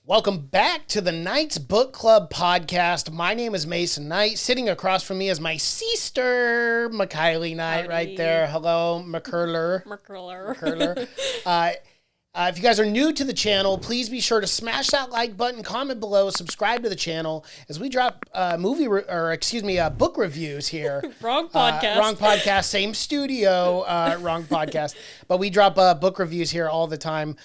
Welcome back to the Knight's Book Club podcast. My name is Mason Knight. Sitting across from me is my sister, McKiley Knight, right there. Hello, McCurler. McCurler. If you guys are new to the channel, please be sure to smash that like button, comment below, subscribe to the channel as we drop book reviews here. Wrong podcast. Wrong podcast, same studio, wrong podcast. But we drop book reviews here all the time.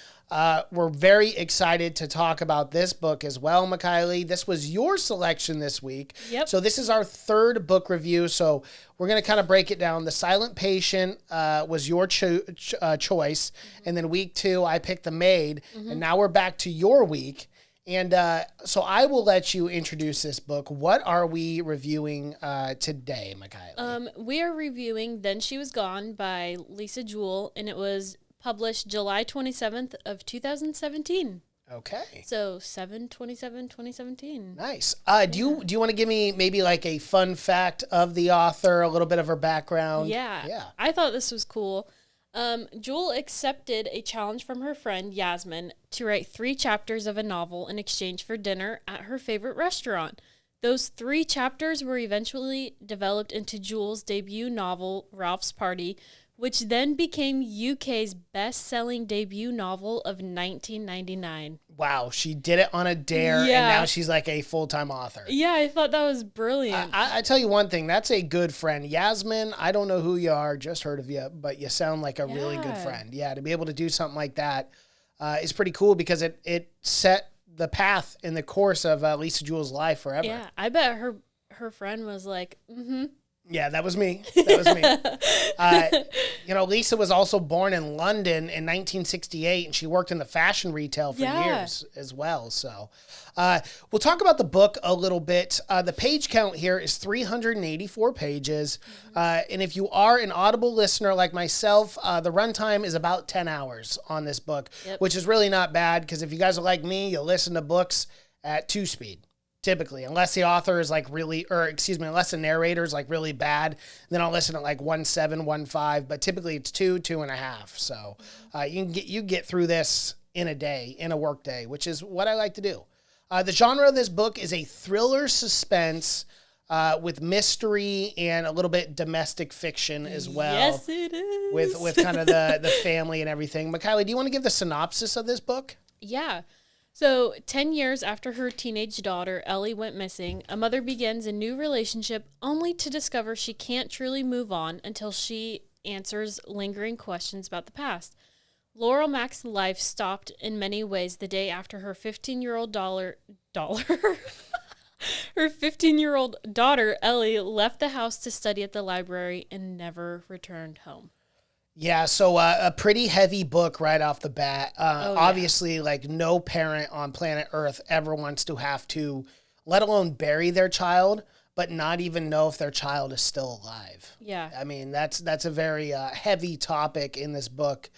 We're very excited to talk about this book as well, McKiley. This was your selection this week. Yep. So this is our third book review. So we're going to kind of break it down. The Silent Patient was your choice. Mm-hmm. And then week 2, I picked The Maid. Mm-hmm. And now we're back to your week. And so I will let you introduce this book. What are we reviewing today, McKiley? We are reviewing Then She Was Gone by Lisa Jewell, and it was published July 27th of 2017. Okay. So 7/27/2017. Nice. Do you want to give me maybe like a fun fact of the author, a little bit of her background? Yeah. I thought this was cool. Jewell accepted a challenge from her friend Yasmin to write 3 chapters of a novel in exchange for dinner at her favorite restaurant. Those 3 chapters were eventually developed into Jewell's debut novel, Ralph's Party, which then became UK's best-selling debut novel of 1999. Wow, she did it on a dare, and now she's like a full-time author. Yeah, I thought that was brilliant. I tell you one thing, that's a good friend. Yasmin, I don't know who you are, just heard of you, but you sound like a really good friend. Yeah, to be able to do something like that is pretty cool because it set the path in the course of Lisa Jewell's life forever. Yeah, I bet her friend was like, Yeah, that was me. Lisa was also born in London in 1968, and she worked in the fashion retail for years as well. So we'll talk about the book a little bit. The page count here is 384 pages. And if you are an Audible listener like myself, the runtime is about 10 hours on this book, which is really not bad because if you guys are like me, you'll listen to books at 2 speed. Typically, unless the author is unless the narrator is like really bad, then I'll listen at like 1.7, 1.5. But typically it's 2.5. So you get through this in a day, in a work day, which is what I like to do. The genre of this book is a thriller suspense with mystery and a little bit domestic fiction as well. Yes, it is. With kind of the family and everything. McKiley, do you want to give the synopsis of this book? Yeah. So, 10 years after her teenage daughter, Ellie, went missing, a mother begins a new relationship only to discover she can't truly move on until she answers lingering questions about the past. Laurel Mac's life stopped in many ways the day after her 15-year-old her 15-year-old daughter, Ellie, left the house to study at the library and never returned home. Yeah, so a pretty heavy book right off the bat. Obviously, like no parent on planet Earth ever wants to have to, let alone bury their child, but not even know if their child is still alive. Yeah. I mean, that's a very heavy topic in this book.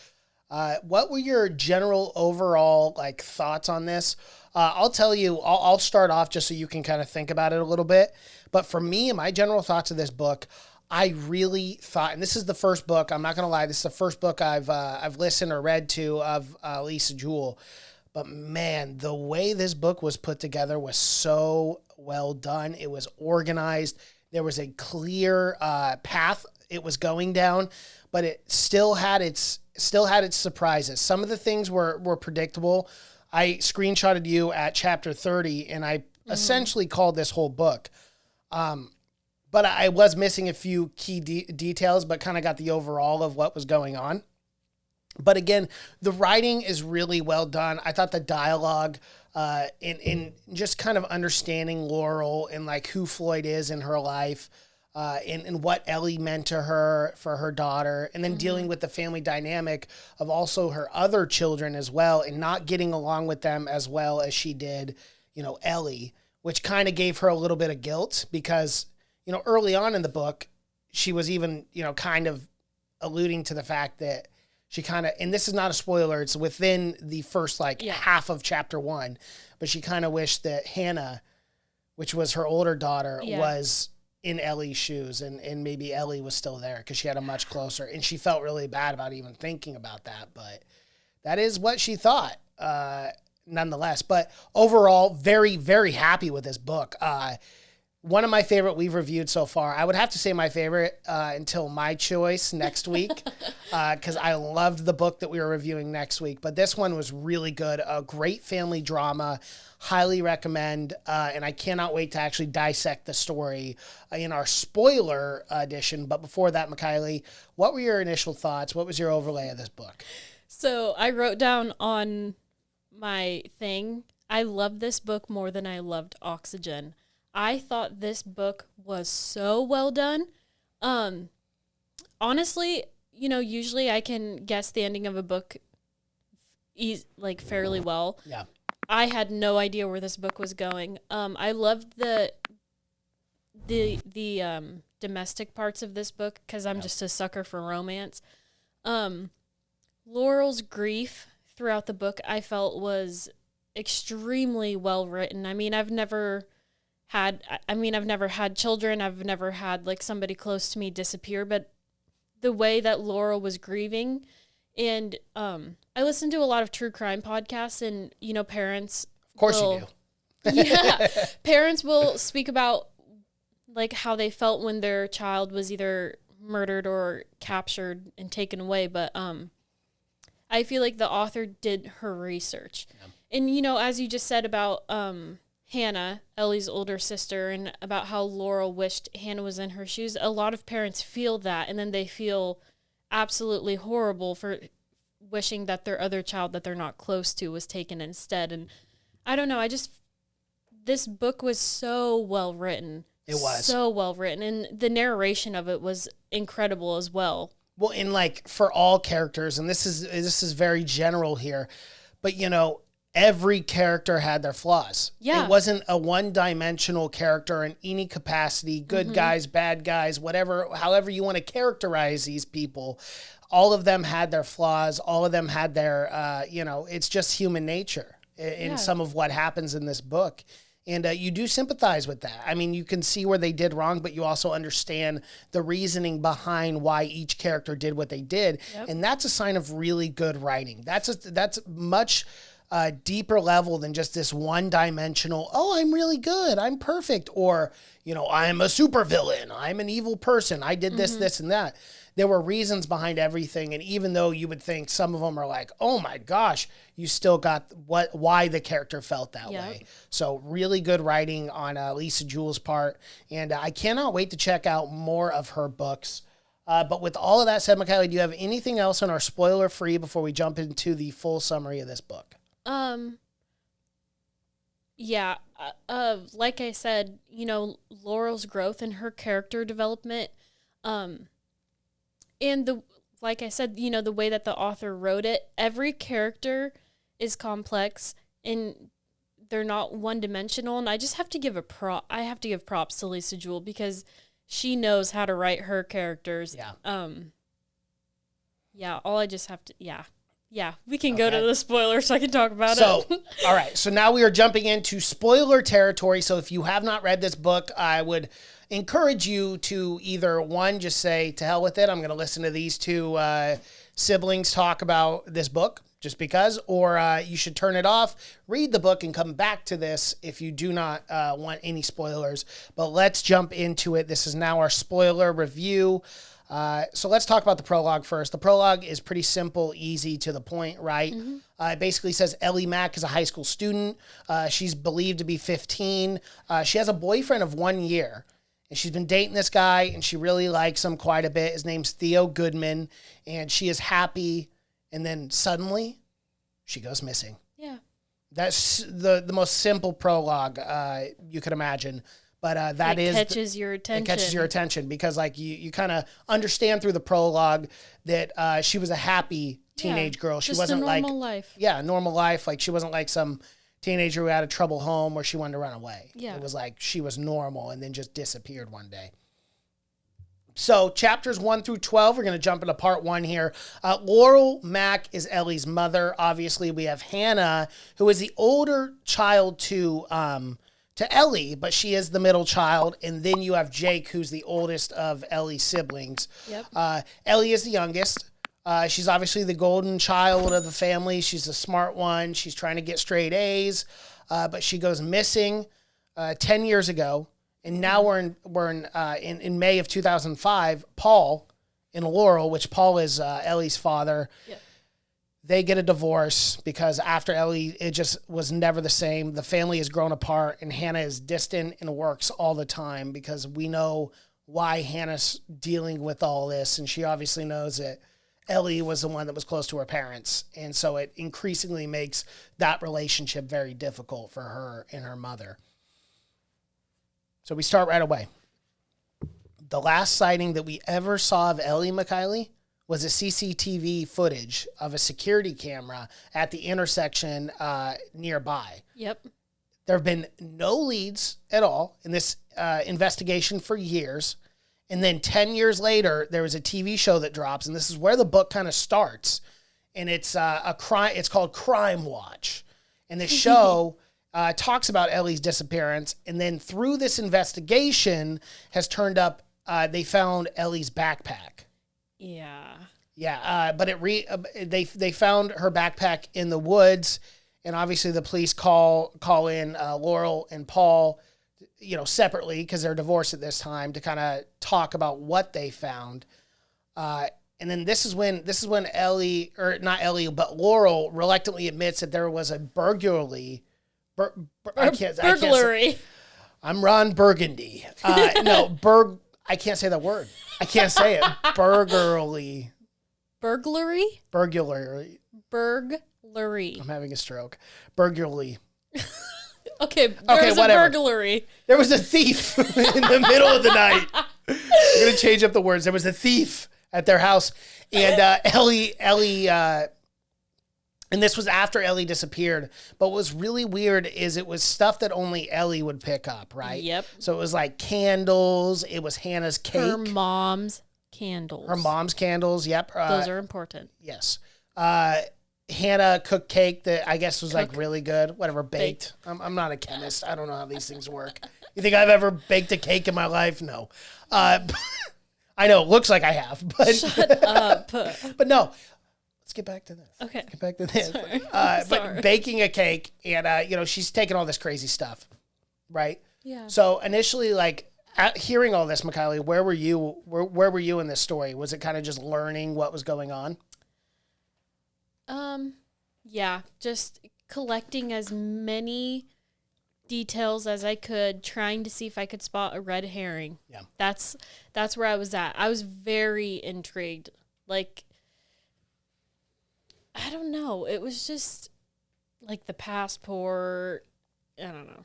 What were your general overall like thoughts on this? I'll tell you, I'll start off just so you can kind of think about it a little bit. But for me, my general thoughts of this book, I really thought, and this is the first book, I'm not going to lie, this is the first book I've listened or read to of Lisa Jewell. But man, the way this book was put together was so well done. It was organized. There was a clear path it was going down, but it still had its surprises. Some of the things were predictable. I screenshotted you at chapter 30, and I essentially called this whole book. But I was missing a few key details, but kind of got the overall of what was going on. But again, the writing is really well done. I thought the dialogue in just kind of understanding Laurel and like who Floyd is in her life and what Ellie meant to her for her daughter, and then dealing with the family dynamic of also her other children as well and not getting along with them as well as she did, Ellie, which kind of gave her a little bit of guilt because early on in the book, she was even, kind of alluding to the fact that she kind of, and this is not a spoiler, it's within the first half of chapter 1, but she kind of wished that Hannah, which was her older daughter, was in Ellie's shoes and maybe Ellie was still there because she had a much closer, and she felt really bad about even thinking about that, but that is what she thought. nonetheless. But overall, very, very happy with this book. One of my favorite we've reviewed so far. I would have to say my favorite until my choice next week, because I loved the book that we were reviewing next week. But this one was really good. A great family drama. Highly recommend. And I cannot wait to actually dissect the story in our spoiler edition. But before that, Mikaylee, what were your initial thoughts? What was your overlay of this book? So I wrote down on my thing, I love this book more than I loved Oxygen. I thought this book was so well done. Honestly, usually I can guess the ending of a book fairly well. Yeah. I had no idea where this book was going. I loved the domestic parts of this book because I'm just a sucker for romance. Laurel's grief throughout the book I felt was extremely well written. I've never had children. I've never had somebody close to me disappear, but the way that Laurel was grieving, and I listen to a lot of true crime podcasts, and parents. Of course you do. Yeah, parents will speak about how they felt when their child was either murdered or captured and taken away. But I feel like the author did her research, and as you just said about Hannah, Ellie's older sister, and about how Laurel wished Hannah was in her shoes. A lot of parents feel that, and then they feel absolutely horrible for wishing that their other child that they're not close to was taken instead. And I don't know, this book was so well written. It was. So well written, and the narration of it was incredible as well. Well, in for all characters, and this is very general here, but every character had their flaws. Yeah. It wasn't a one-dimensional character in any capacity, good guys, bad guys, whatever, however you want to characterize these people. All of them had their flaws. All of them had their, it's just human nature in some of what happens in this book. And you do sympathize with that. You can see where they did wrong, but you also understand the reasoning behind why each character did what they did. Yep. And that's a sign of really good writing. That's much deeper level than just this one-dimensional, I'm really good, I'm perfect, or, I'm a supervillain, I'm an evil person, I did this, this, and that. There were reasons behind everything, and even though you would think some of them are like, oh my gosh, you still got why the character felt that way. So really good writing on Lisa Jewell's part, and I cannot wait to check out more of her books. But with all of that said, Mikaylee, do you have anything else on our spoiler-free before we jump into the full summary of this book? Yeah, like I said, Laurel's growth and her character development, and like I said, the way that the author wrote it, every character is complex and they're not one-dimensional, and I just have to give props to Lisa Jewell because she knows how to write her characters. Yeah, we can go to the spoilers so I can talk about it. All right. So now we are jumping into spoiler territory. So if you have not read this book, I would encourage you to either, one, just say, to hell with it, I'm going to listen to these two siblings talk about this book just because, or you should turn it off, read the book, and come back to this if you do not want any spoilers. But let's jump into it. This is now our spoiler review. So let's talk about the prologue first. The prologue is pretty simple, easy, to the point, right? It basically says Ellie Mack is a high school student. She's believed to be 15. She has a boyfriend of 1 year. And she's been dating this guy, and she really likes him quite a bit. His name's Theo Goodman, and she is happy. And then suddenly, she goes missing. Yeah. That's the most simple prologue you could imagine. But it catches your attention. It catches your attention because you kind of understand through the prologue that she was a happy teenage girl. She wasn't a normal life. Yeah, normal life. She wasn't like some teenager who had a troubled home where she wanted to run away. Yeah. It was like she was normal and then just disappeared one day. So chapters 1 through 12, we're going to jump into part 1 here. Laurel Mack is Ellie's mother. Obviously, we have Hannah, who is the older child to Ellie, but she is the middle child. And then you have Jake, who's the oldest of Ellie's siblings. Yep. Ellie is the youngest. She's obviously the golden child of the family. She's the smart one. She's trying to get straight A's, but she goes missing 10 years ago. And now we're in May of 2005. Paul and Laurel, which Paul is Ellie's father, they get a divorce because after Ellie, it just was never the same. The family has grown apart, and Hannah is distant and works all the time because we know why Hannah's dealing with all this, and she obviously knows that Ellie was the one that was close to her parents, and so it increasingly makes that relationship very difficult for her and her mother. So we start right away. The last sighting that we ever saw of Ellie McKiley was a CCTV footage of a security camera at the intersection nearby. Yep. There have been no leads at all in this investigation for years. And then 10 years later, there was a TV show that drops, and this is where the book kind of starts. And it's a crime. It's called Crime Watch. And the show talks about Ellie's disappearance. And then through this investigation has turned up, they found Ellie's backpack. Yeah. Yeah, but they found her backpack in the woods, and obviously the police call in Laurel and Paul, separately because they're divorced at this time, to kind of talk about what they found. And then this is when Ellie, or not Ellie, but Laurel reluctantly admits that there was a burglary. Burglary. I'm Ron Burgundy. I can't say that word. I can't say it. Burglary. Burglary? Burglary. Burglary. I'm having a stroke. Burglary. Okay, there was a burglary. There was a thief in the middle of the night. I'm going to change up the words. There was a thief at their house. And Ellie, and this was after Ellie disappeared. But what was really weird is it was stuff that only Ellie would pick up, right? Yep. So it was like candles. It was Hannah's cake. Her mom's candles. Yep. Those are important. Yes. Hannah cooked cake that I guess was like really good. Whatever, baked. I'm not a chemist. I don't know how these things work. You think I've ever baked a cake in my life? No. I know it looks like I have, but shut up. But no. Let's get back to this. Okay. Get back to this. Sorry. But baking a cake, and she's taking all this crazy stuff, right? Yeah. So initially, hearing all this, McKiley, where were you? Where were you in this story? Was it kind of just learning what was going on? Yeah, just collecting as many details as I could, trying to see if I could spot a red herring. Yeah. That's where I was at. I was very intrigued. I don't know. It was just like the passport. I don't know.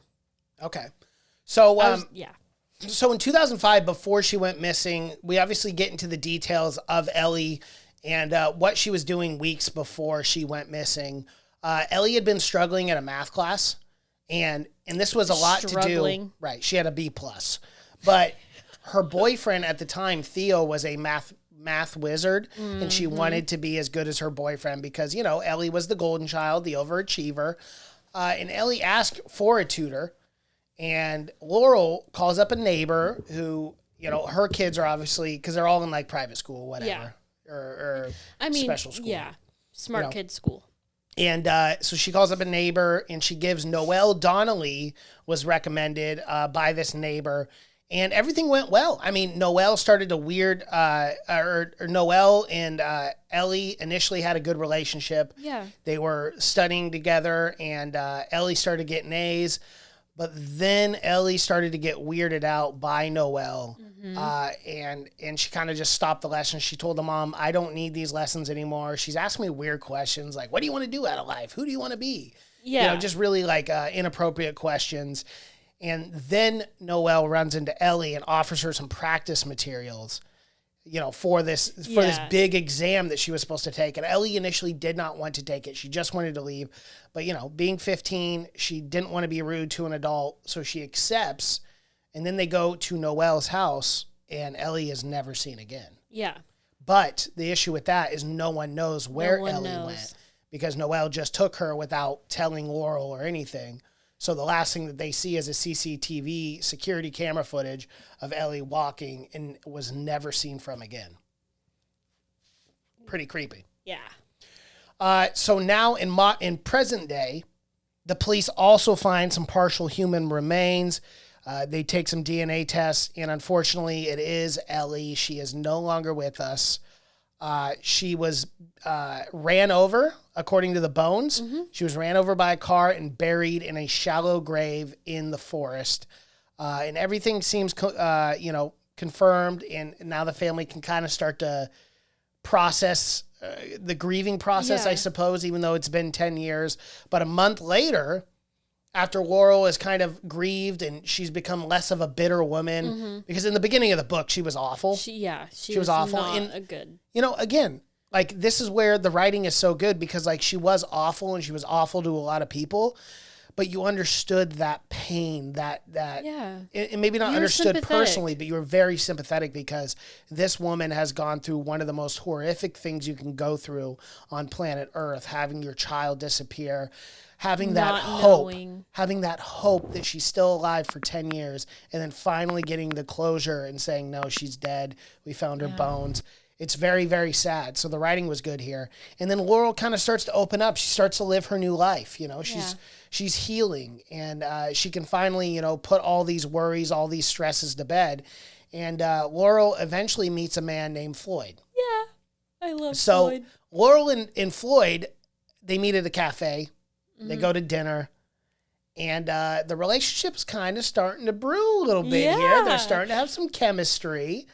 Okay. So, yeah. So in 2005, before she went missing, we obviously get into the details of Ellie and what she was doing weeks before she went missing. Ellie had been struggling at a math class, and this was a lot to do. Right. She had a B+. But her boyfriend at the time, Theo, was a math wizard, and she wanted to be as good as her boyfriend because, Ellie was the golden child, the overachiever. And Ellie asked for a tutor, and Laurel calls up a neighbor who, her kids are obviously, because they're all in private school, whatever. Yeah. Or special school. Yeah. Smart kid school. And so she calls up a neighbor, and she gives Noelle Donnelly was recommended by this neighbor. And everything went well. I mean, Noelle started Noelle and Ellie initially had a good relationship. Yeah. They were studying together, and Ellie started getting A's. But then Ellie started to get weirded out by Noelle. And she kind of just stopped the lessons. She told the mom, I don't need these lessons anymore. She's asking me weird questions like, what do you want to do out of life? Who do you want to be? Yeah. Just really inappropriate questions. And then Noelle runs into Ellie and offers her some practice materials, for this big exam that she was supposed to take. And Ellie initially did not want to take it. She just wanted to leave. But, being 15, she didn't want to be rude to an adult. So she accepts. And then they go to Noelle's house, and Ellie is never seen again. Yeah. But the issue with that is no one knows where Ellie went because Noelle just took her without telling Laurel or anything. So the last thing that they see is a CCTV security camera footage of Ellie walking and was never seen from again. pretty creepy. Yeah. So now in present day, the police also find some partial human remains. They take some DNA tests, and unfortunately, it is Ellie. She is no longer with us. She was ran over, according to the bones. Mm-hmm. She was ran over by a car and buried in a shallow grave in the forest. And everything seems, confirmed, and now the family can kind of start to process the grieving process, I suppose, even though it's been 10 years. But a month later, after Laurel is kind of grieved and she's become less of a bitter woman, because in the beginning of the book, she was awful. She was awful. Not a good. Again, like, this is where the writing is so good, because like she was awful and she was awful to a lot of people, but you understood that pain, that and maybe not understood personally, but you were very sympathetic, because this woman has gone through one of the most horrific things you can go through on planet Earth, having your child disappear, having that hope that she's still alive for 10 years, and then finally getting the closure and saying, no, she's dead. We found her bones. It's very, very sad. So the writing was good here. And then Laurel kind of starts to open up. She starts to live her new life. She's healing, and she can finally, put all these worries, all these stresses to bed. And Laurel eventually meets a man named Floyd. Yeah, I love Floyd. So Laurel and Floyd, they meet at a cafe. They go to dinner, and the relationship's kind of starting to brew a little bit here. They're starting to have some chemistry.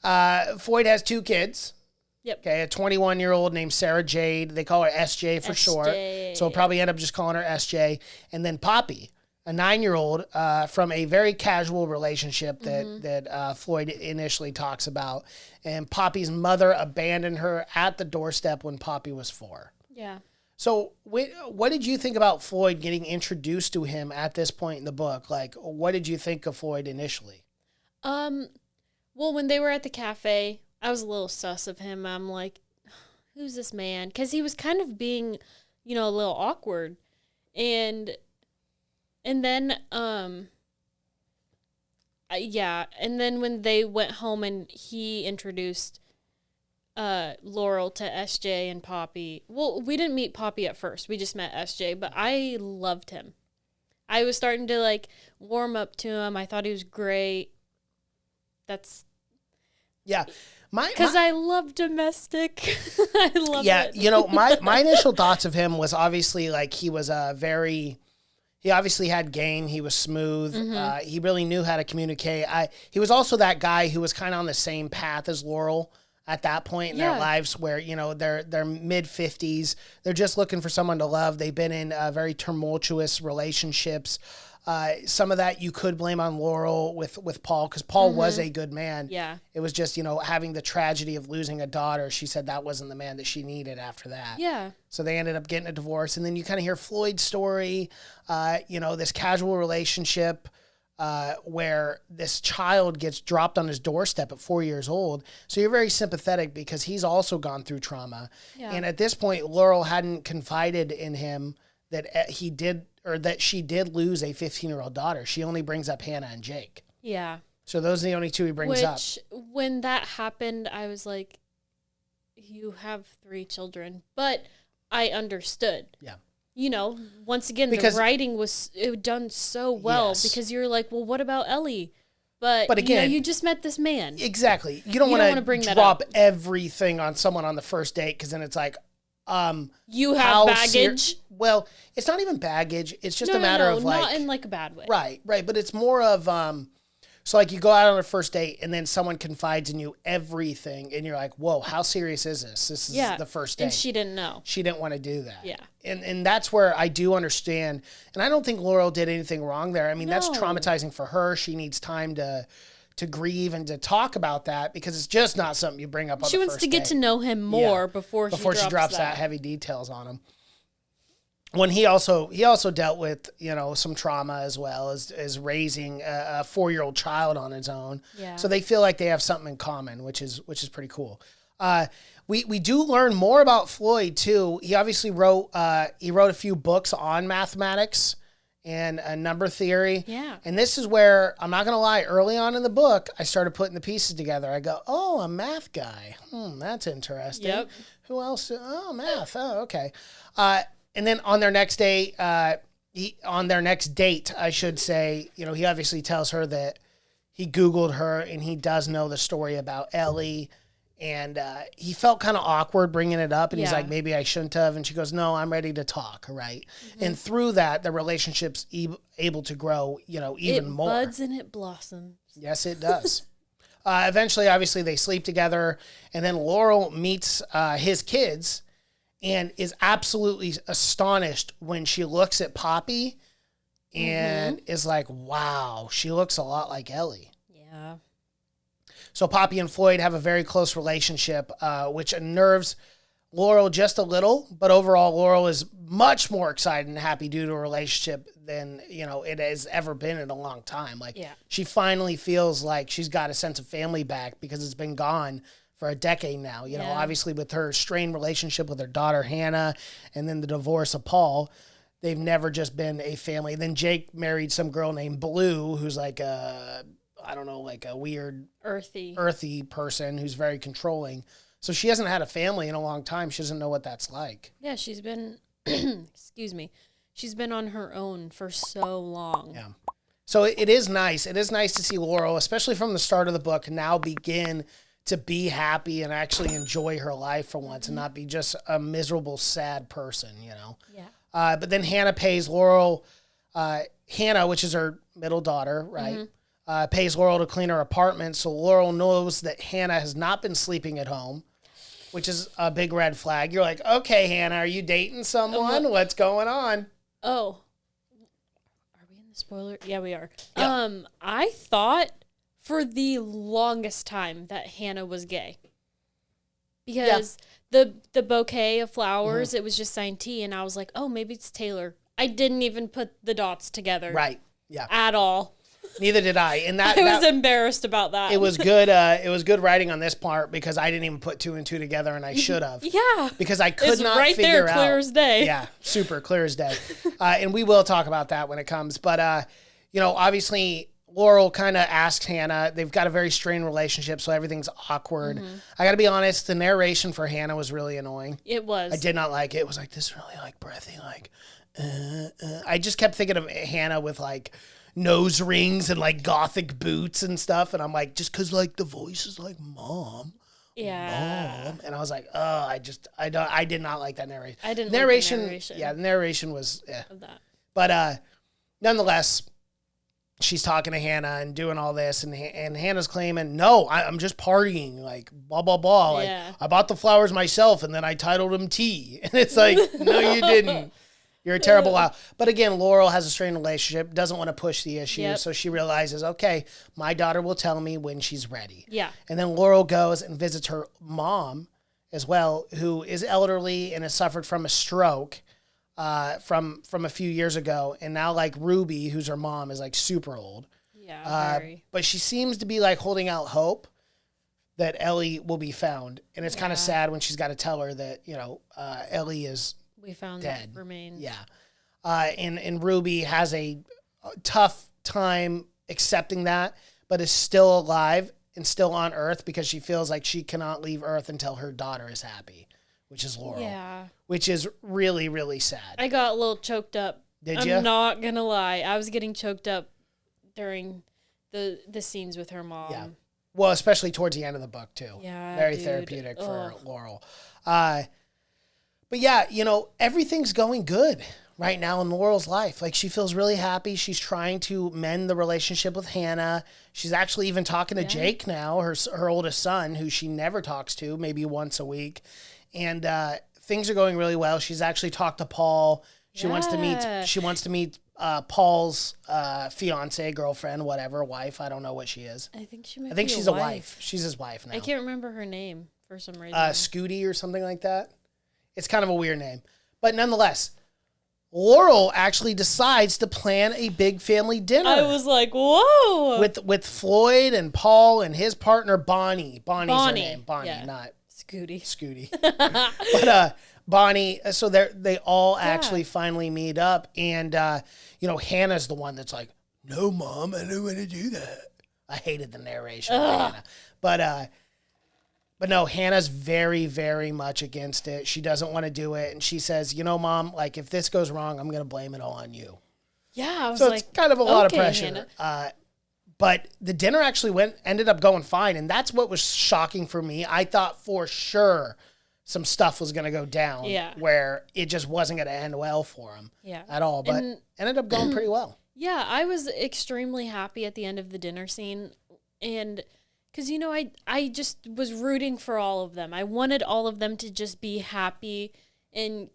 Floyd has 2 kids. Yep. Okay, a 21-year-old named Sarah Jade. They call her SJ for short. So we'll probably end up just calling her SJ. And then Poppy, a 9-year-old from a very casual relationship that Floyd initially talks about. And Poppy's mother abandoned her at the doorstep when Poppy was 4. Yeah. So what did you think about Floyd getting introduced to him at this point in the book? Like, what did you think of Floyd initially? Well, when they were at the cafe, I was a little sus of him. I'm like, who's this man? Because he was kind of being, a little awkward. And then, and then when they went home and he introduced Laurel to SJ and Poppy. Well, we didn't meet Poppy at first. We just met SJ, but I loved him. I was starting to warm up to him. I thought he was great. Because I love domestic. I love it. My initial thoughts of him was obviously he was he obviously had game. He was smooth. He really knew how to communicate. He was also that guy who was kind of on the same path as Laurel at that point in their lives, where, they're mid-50s. They're just looking for someone to love. They've been in very tumultuous relationships. Some of that you could blame on Laurel with Paul, because Paul was a good man. Yeah. It was just, having the tragedy of losing a daughter. She said that wasn't the man that she needed after that. Yeah. So they ended up getting a divorce. And then you kind of hear Floyd's story, this casual relationship where this child gets dropped on his doorstep at 4 years old. So you're very sympathetic, because he's also gone through trauma. Yeah. And at this point, Laurel hadn't confided in him that that she did lose a 15-year-old daughter. She only brings up Hannah and Jake. Yeah. So those are the only 2 he brings up. When that happened, I was like, you have 3 children. But I understood. Yeah. Once again, the writing was done so well, because you're like, well, what about Ellie? But again, you just met this man. Exactly. You don't want to drop everything on someone on the first date, because then it's like, you have baggage. Well, it's not even baggage. It's just a matter of not in a bad way. Right. But it's more of so you go out on a first date and then someone confides in you everything, and you're like, whoa, how serious is this? This is the first date. And she didn't know. She didn't want to do that. Yeah. And that's where I do understand. And I don't think Laurel did anything wrong there. I mean, that's traumatizing for her. She needs time to grieve and to talk about that, because it's just not something you bring up on the first date. She wants to get to know him more before she drops that heavy details on him. When he also dealt with, some trauma as well as raising a 4-year-old child on his own. Yeah. So they feel like they have something in common, which is pretty cool. We do learn more about Floyd too. He obviously wrote a few books on mathematics and a number theory. Yeah. And this is where, I'm not going to lie, early on in the book, I started putting the pieces together. I go, oh, a math guy. That's interesting. Yep. Who else? Oh, math. Oh, okay. And then on their next day, on their next date, I should say, he obviously tells her that he Googled her and he does know the story about Ellie. And he felt kind of awkward bringing it up. And he's like, maybe I shouldn't have. And she goes, no, I'm ready to talk, right? Mm-hmm. And through that, the relationship's able to grow, even more. It buds and it blossoms. Yes, it does. Eventually, obviously, they sleep together. And then Laurel meets his kids and is absolutely astonished when she looks at Poppy and is like, wow, she looks a lot like Ellie. Yeah. So Poppy and Floyd have a very close relationship, which unnerves Laurel just a little. But overall, Laurel is much more excited and happy due to a relationship than, it has ever been in a long time. She finally feels like she's got a sense of family back because it's been gone for a decade now. Obviously with her strained relationship with her daughter, Hannah, and then the divorce of Paul, they've never just been a family. Then Jake married some girl named Blue, who's like a weird earthy person who's very controlling. So she hasn't had a family in a long time. She doesn't know what that's like. Yeah, she's been, excuse me, she's been on her own for so long. Yeah. So it is nice. It is nice to see Laurel, especially from the start of the book, now begin to be happy and actually enjoy her life for once and not be just a miserable, sad person, Yeah. But then Hannah pays Laurel, Hannah, which is her middle daughter, right? Mm-hmm. Pays Laurel to clean her apartment, so Laurel knows that Hannah has not been sleeping at home, which is a big red flag. You're like, okay, Hannah, are you dating someone? What's going on? Oh. Are we in the spoiler? Yeah, we are. Yeah. I thought for the longest time that Hannah was gay. Because the bouquet of flowers, it was just signed T, and I was like, oh, maybe it's Taylor. I didn't even put the dots together. Right, yeah. At all. Neither did I. And I was embarrassed about that. It was good. It was good writing on this part because I didn't even put two and two together, and I should have. Yeah. Because I could not right figure there, out. clear as day. Yeah, super clear as day. And we will talk about that when it comes. But obviously Laurel kind of asks Hannah. They've got a very strained relationship, so everything's awkward. I got to be honest. The narration for Hannah was really annoying. It was. I did not like it. It was like this really like breathy like. I just kept thinking of Hannah with like nose rings and like gothic boots and stuff, and I'm like, just because like the voice is like mom, mom, and I was like, oh, I did not like that narration. I didn't narration, like the narration. Yeah, the narration was of that. But nonetheless, she's talking to Hannah and doing all this, and Hannah's claiming, no, I'm just partying, like blah blah blah. Like I bought the flowers myself, and then I titled them T, and it's like, no, you didn't. You're a terrible wow. But again, Laurel has a strained relationship, doesn't want to push the issue. So she realizes, okay, my daughter will tell me when she's ready. Yeah. And then Laurel goes and visits her mom as well, who is elderly and has suffered from a stroke from a few years ago. And now like Ruby, who's her mom, is like super old. Yeah, very. But she seems to be like holding out hope that Ellie will be found. And it's kind of sad when she's got to tell her that, Ellie is we found dead. Remains. Yeah. And Ruby has a tough time accepting that, but is still alive and still on Earth because she feels like she cannot leave Earth until her daughter is happy, which is Laurel. Yeah. Which is really, really sad. I got a little choked up. Did you? I'm not going to lie. I was getting choked up during the scenes with her mom. Yeah. Well, especially towards the end of the book, too. Yeah, very therapeutic for Laurel. But yeah, everything's going good right now in Laurel's life. Like she feels really happy. She's trying to mend the relationship with Hannah. She's actually even talking to Jake now, her oldest son, who she never talks to, maybe once a week. And things are going really well. She's actually talked to Paul. She wants to meet Paul's fiance, girlfriend, whatever, wife. I don't know what she is. I think she's a wife. She's his wife now. I can't remember her name for some reason. Scooty or something like that. It's kind of a weird name. But nonetheless, Laurel actually decides to plan a big family dinner. I was like, whoa. With Floyd and Paul and his partner, Bonnie. Bonnie's her name. Bonnie, not Scooty. But Bonnie. So they all actually finally meet up, and Hannah's the one that's like, "No, Mom, I don't want to do that." I hated the narration of Hannah, but no, Hannah's very, very much against it. She doesn't want to do it, and she says, Mom, like if this goes wrong, I'm going to blame it all on you. Yeah, I was so like, it's kind of a lot of okay, pressure. But the dinner actually ended up going fine, and that's what was shocking for me. I thought for sure some stuff was going to go down where it just wasn't going to end well for him at all, but ended up going pretty well. Yeah, I was extremely happy at the end of the dinner scene, and because, I just was rooting for all of them. I wanted all of them to just be happy and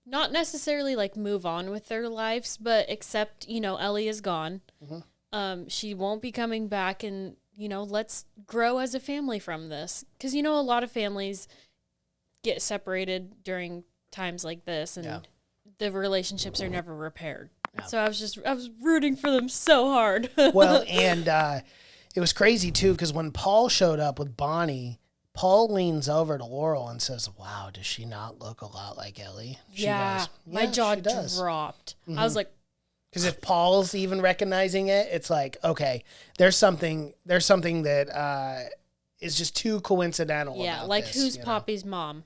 not necessarily, like, move on with their lives, but accept, Ellie is gone. Mm-hmm. She won't be coming back, and, let's grow as a family from this. Because, a lot of families get separated during times like this, and the relationships are never repaired. Yeah. So I was rooting for them so hard. Well, and it was crazy too, because when Paul showed up with Bonnie, Paul leans over to Laurel and says, "Wow, does she not look a lot like Ellie?" She goes, my jaw dropped. Mm-hmm. I was like, because if Paul's even recognizing it, it's like, okay, there's something that is just too coincidental. Yeah, about like this, who's Poppy's mom?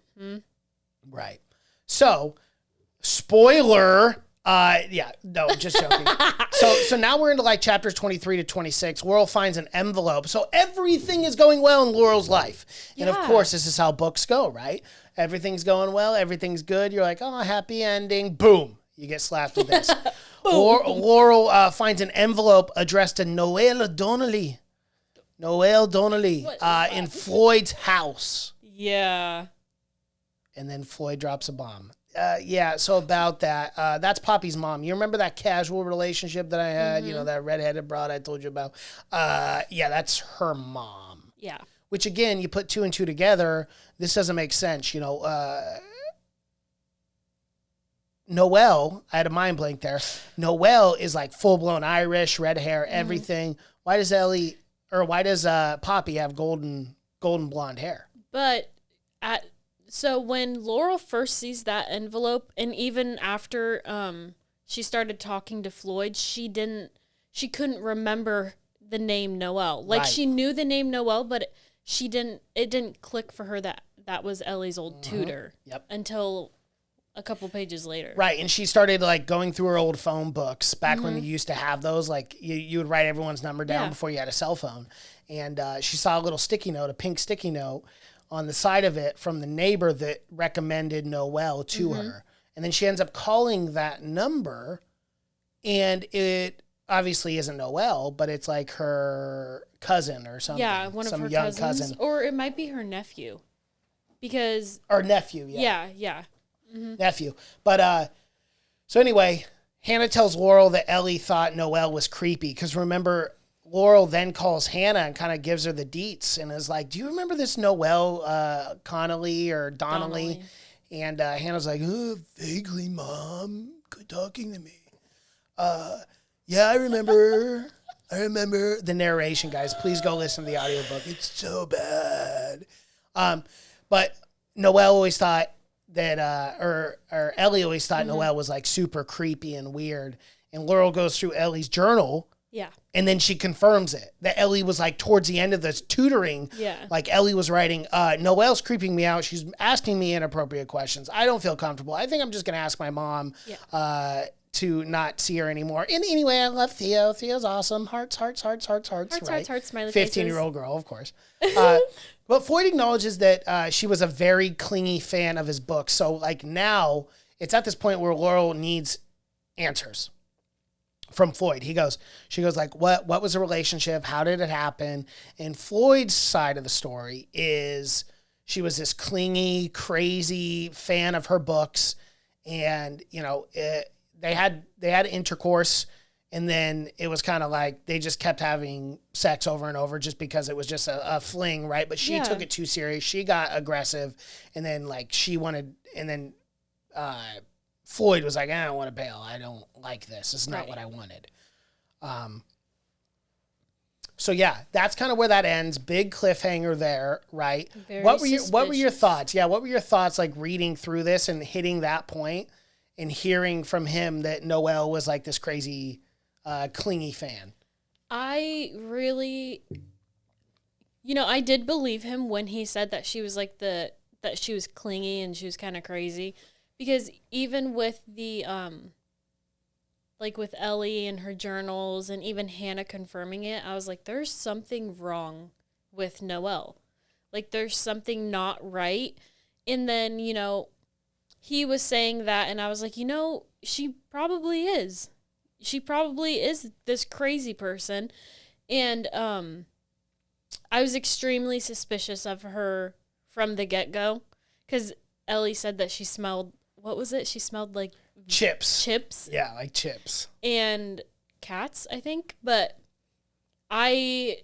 Right. So, spoiler. No, just joking. So now we're into like chapters 23 to 26. Laurel finds an envelope. So everything is going well in Laurel's life. And of course, this is how books go, right? Everything's going well. Everything's good. You're like, oh, happy ending. Boom. You get slapped with this. Laurel finds an envelope addressed to Noelle Donnelly. In Floyd's house. Yeah. And then Floyd drops a bomb. So about that, that's Poppy's mom. You remember that casual relationship that I had, that redheaded broad I told you about? That's her mom. Yeah. Which, again, you put two and two together, this doesn't make sense. Noelle, I had a mind blank there. Noelle is like full-blown Irish, red hair, everything. Why does Poppy have golden blonde hair? But So when Laurel first sees that envelope, and even after she started talking to Floyd, she couldn't remember the name Noelle. Like, she knew the name Noelle, but it didn't click for her that was Ellie's old tutor until a couple pages later. Right, and she started like going through her old phone books back when you used to have those. Like you would write everyone's number down before you had a cell phone. And she saw a little sticky note, a pink sticky note, on the side of it from the neighbor that recommended Noelle to her. And then she ends up calling that number, and it obviously isn't Noelle, but it's like her cousin or something. Yeah, one of her young cousins. Or it might be her nephew. Because... Or nephew, yeah. Yeah. Mm-hmm. Nephew. But, so anyway, Hannah tells Laurel that Ellie thought Noelle was creepy, because remember... Laurel then calls Hannah and kind of gives her the deets and is like, "Do you remember this Noelle Connolly or Donnelly?" And Hannah's like, "Oh, vaguely, Mom. Good talking to me." Yeah, I remember. The narration, guys. Please go listen to the audiobook. It's so bad. But Noelle always thought that, or Ellie always thought Noelle was like super creepy and weird. And Laurel goes through Ellie's journal. Yeah. And then she confirms it, that Ellie was like towards the end of this tutoring. Yeah. Like Ellie was writing, Noelle's creeping me out. She's asking me inappropriate questions. I don't feel comfortable. I think I'm just going to ask my mom to not see her anymore. And anyway, I love Theo. Theo's awesome. Hearts, right? Hearts, smiley 15-year-old girl, of course. But Floyd acknowledges that she was a very clingy fan of his books. So like now it's at this point where Laurel needs answers from Floyd. She goes like, what was the relationship? How did it happen? And Floyd's side of the story is she was this clingy, crazy fan of her books. And, they had intercourse, and then it was kind of like they just kept having sex over and over just because it was just a fling, right? But she took it too serious. She got aggressive, and then Floyd was like, "I don't want to bail. I don't like this. It's not what I wanted." So yeah, that's kind of where that ends. Big cliffhanger there, right? Very What were your suspicious. thoughts? Yeah, what were your thoughts like reading through this and hitting that point and hearing from him that Noelle was like this crazy clingy fan? I really, I did believe him when he said that she was like that she was clingy and she was kind of crazy, because even with the like with Ellie and her journals and even Hannah confirming it, I was like, there's something wrong with Noelle. Like there's something not right. And then, he was saying that and I was like, she probably is. She probably is this crazy person. And I was extremely suspicious of her from the get-go, because Ellie said that she smelled, what was it? She smelled like Chips. Yeah, like chips. And cats, I think. But I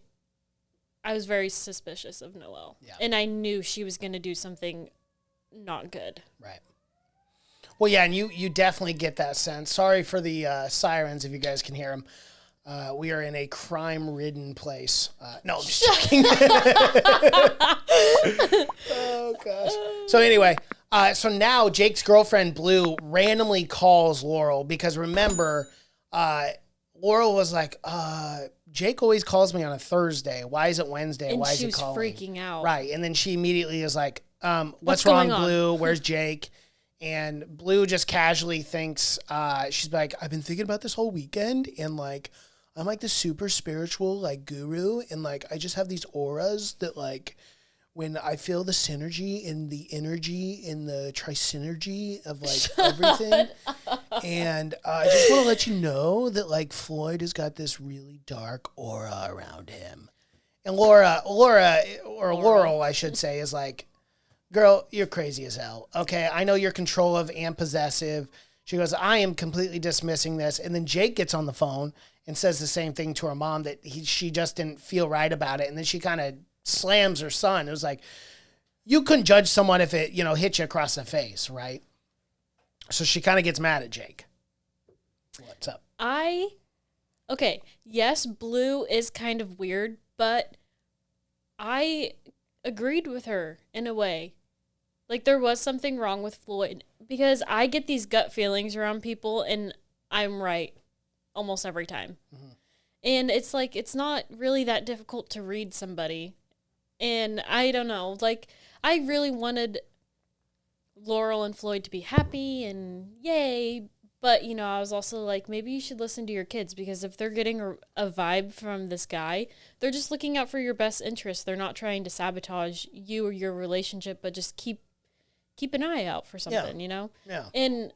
was very suspicious of Noelle. Yeah. And I knew she was going to do something not good. Right. Well, yeah, and you definitely get that sense. Sorry for the sirens if you guys can hear them. We are in a crime-ridden place. No, I'm just joking. Oh, gosh. So anyway, so now Jake's girlfriend, Blue, randomly calls Laurel because remember, Laurel was like, Jake always calls me on a Thursday. Why is it Wednesday? And Why is she he was calling? freaking out. Right, and then she immediately is like, what's going wrong, on? Blue? Where's Jake? And Blue just casually thinks, she's like, I've been thinking about this whole weekend, and like, I'm like this super spiritual like guru, and like I just have these auras that like when I feel the synergy and the energy and the trisynergy of like everything. And I just want to let you know that like Floyd has got this really dark aura around him. And Laurel, I should say, is like, girl, you're crazy as hell. Okay, I know you're controlling and possessive. She goes, I am completely dismissing this. And then Jake gets on the phone and says the same thing to her mom, that she just didn't feel right about it. And then she kind of slams her son. It was like, you couldn't judge someone if it, hit you across the face, right? So she kind of gets mad at Jake. What's up? Okay, yes, Blue is kind of weird, but I agreed with her in a way. Like, there was something wrong with Floyd, because I get these gut feelings around people, and I'm right almost every time. Mm-hmm. And it's like, it's not really that difficult to read somebody. And I don't know, like, I really wanted Laurel and Floyd to be happy and yay. But, I was also like, maybe you should listen to your kids, because if they're getting a vibe from this guy, they're just looking out for your best interest. They're not trying to sabotage you or your relationship, but just keep an eye out for something, Yeah. And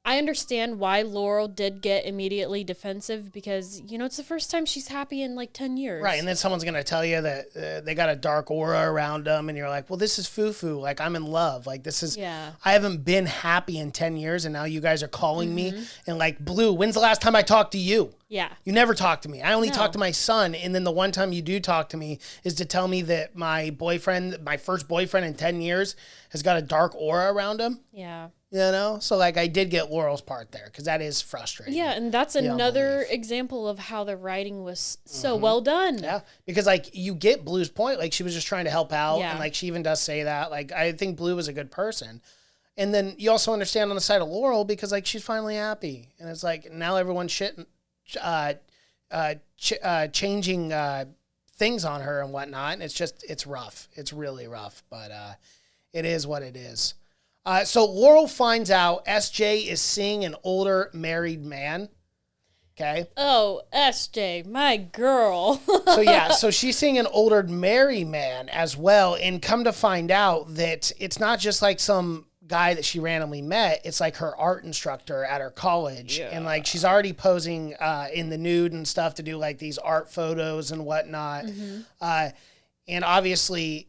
I understand why Laurel did get immediately defensive, because, it's the first time she's happy in like 10 years. Right, and then someone's going to tell you that they got a dark aura around them, and you're like, well, this is foo-foo. Like, I'm in love. Like, this is, yeah. I haven't been happy in 10 years, and now you guys are calling me. And like, Blue, when's the last time I talked to you? Yeah. You never talk to me. I only talk to my son, and then the one time you do talk to me is to tell me that my first boyfriend in 10 years, has got a dark aura around him. Yeah. So like I did get Laurel's part there, because that is frustrating. Yeah, and that's another example of how the writing was so well done. Yeah, because like you get Blue's point, like she was just trying to help out, Yeah. and like she even does say that. Like I think Blue was a good person. And then you also understand on the side of Laurel, because like she's finally happy, and it's like now everyone's changing things on her and whatnot, and it's rough. It's really rough, but it is what it is. So Laurel finds out SJ is seeing an older married man. Okay. Oh, SJ, my girl. So she's seeing an older married man as well, and come to find out that it's not just like some guy that she randomly met. It's like her art instructor at her college. Yeah. And like she's already posing in the nude and stuff to do like these art photos and whatnot. Mm-hmm. And obviously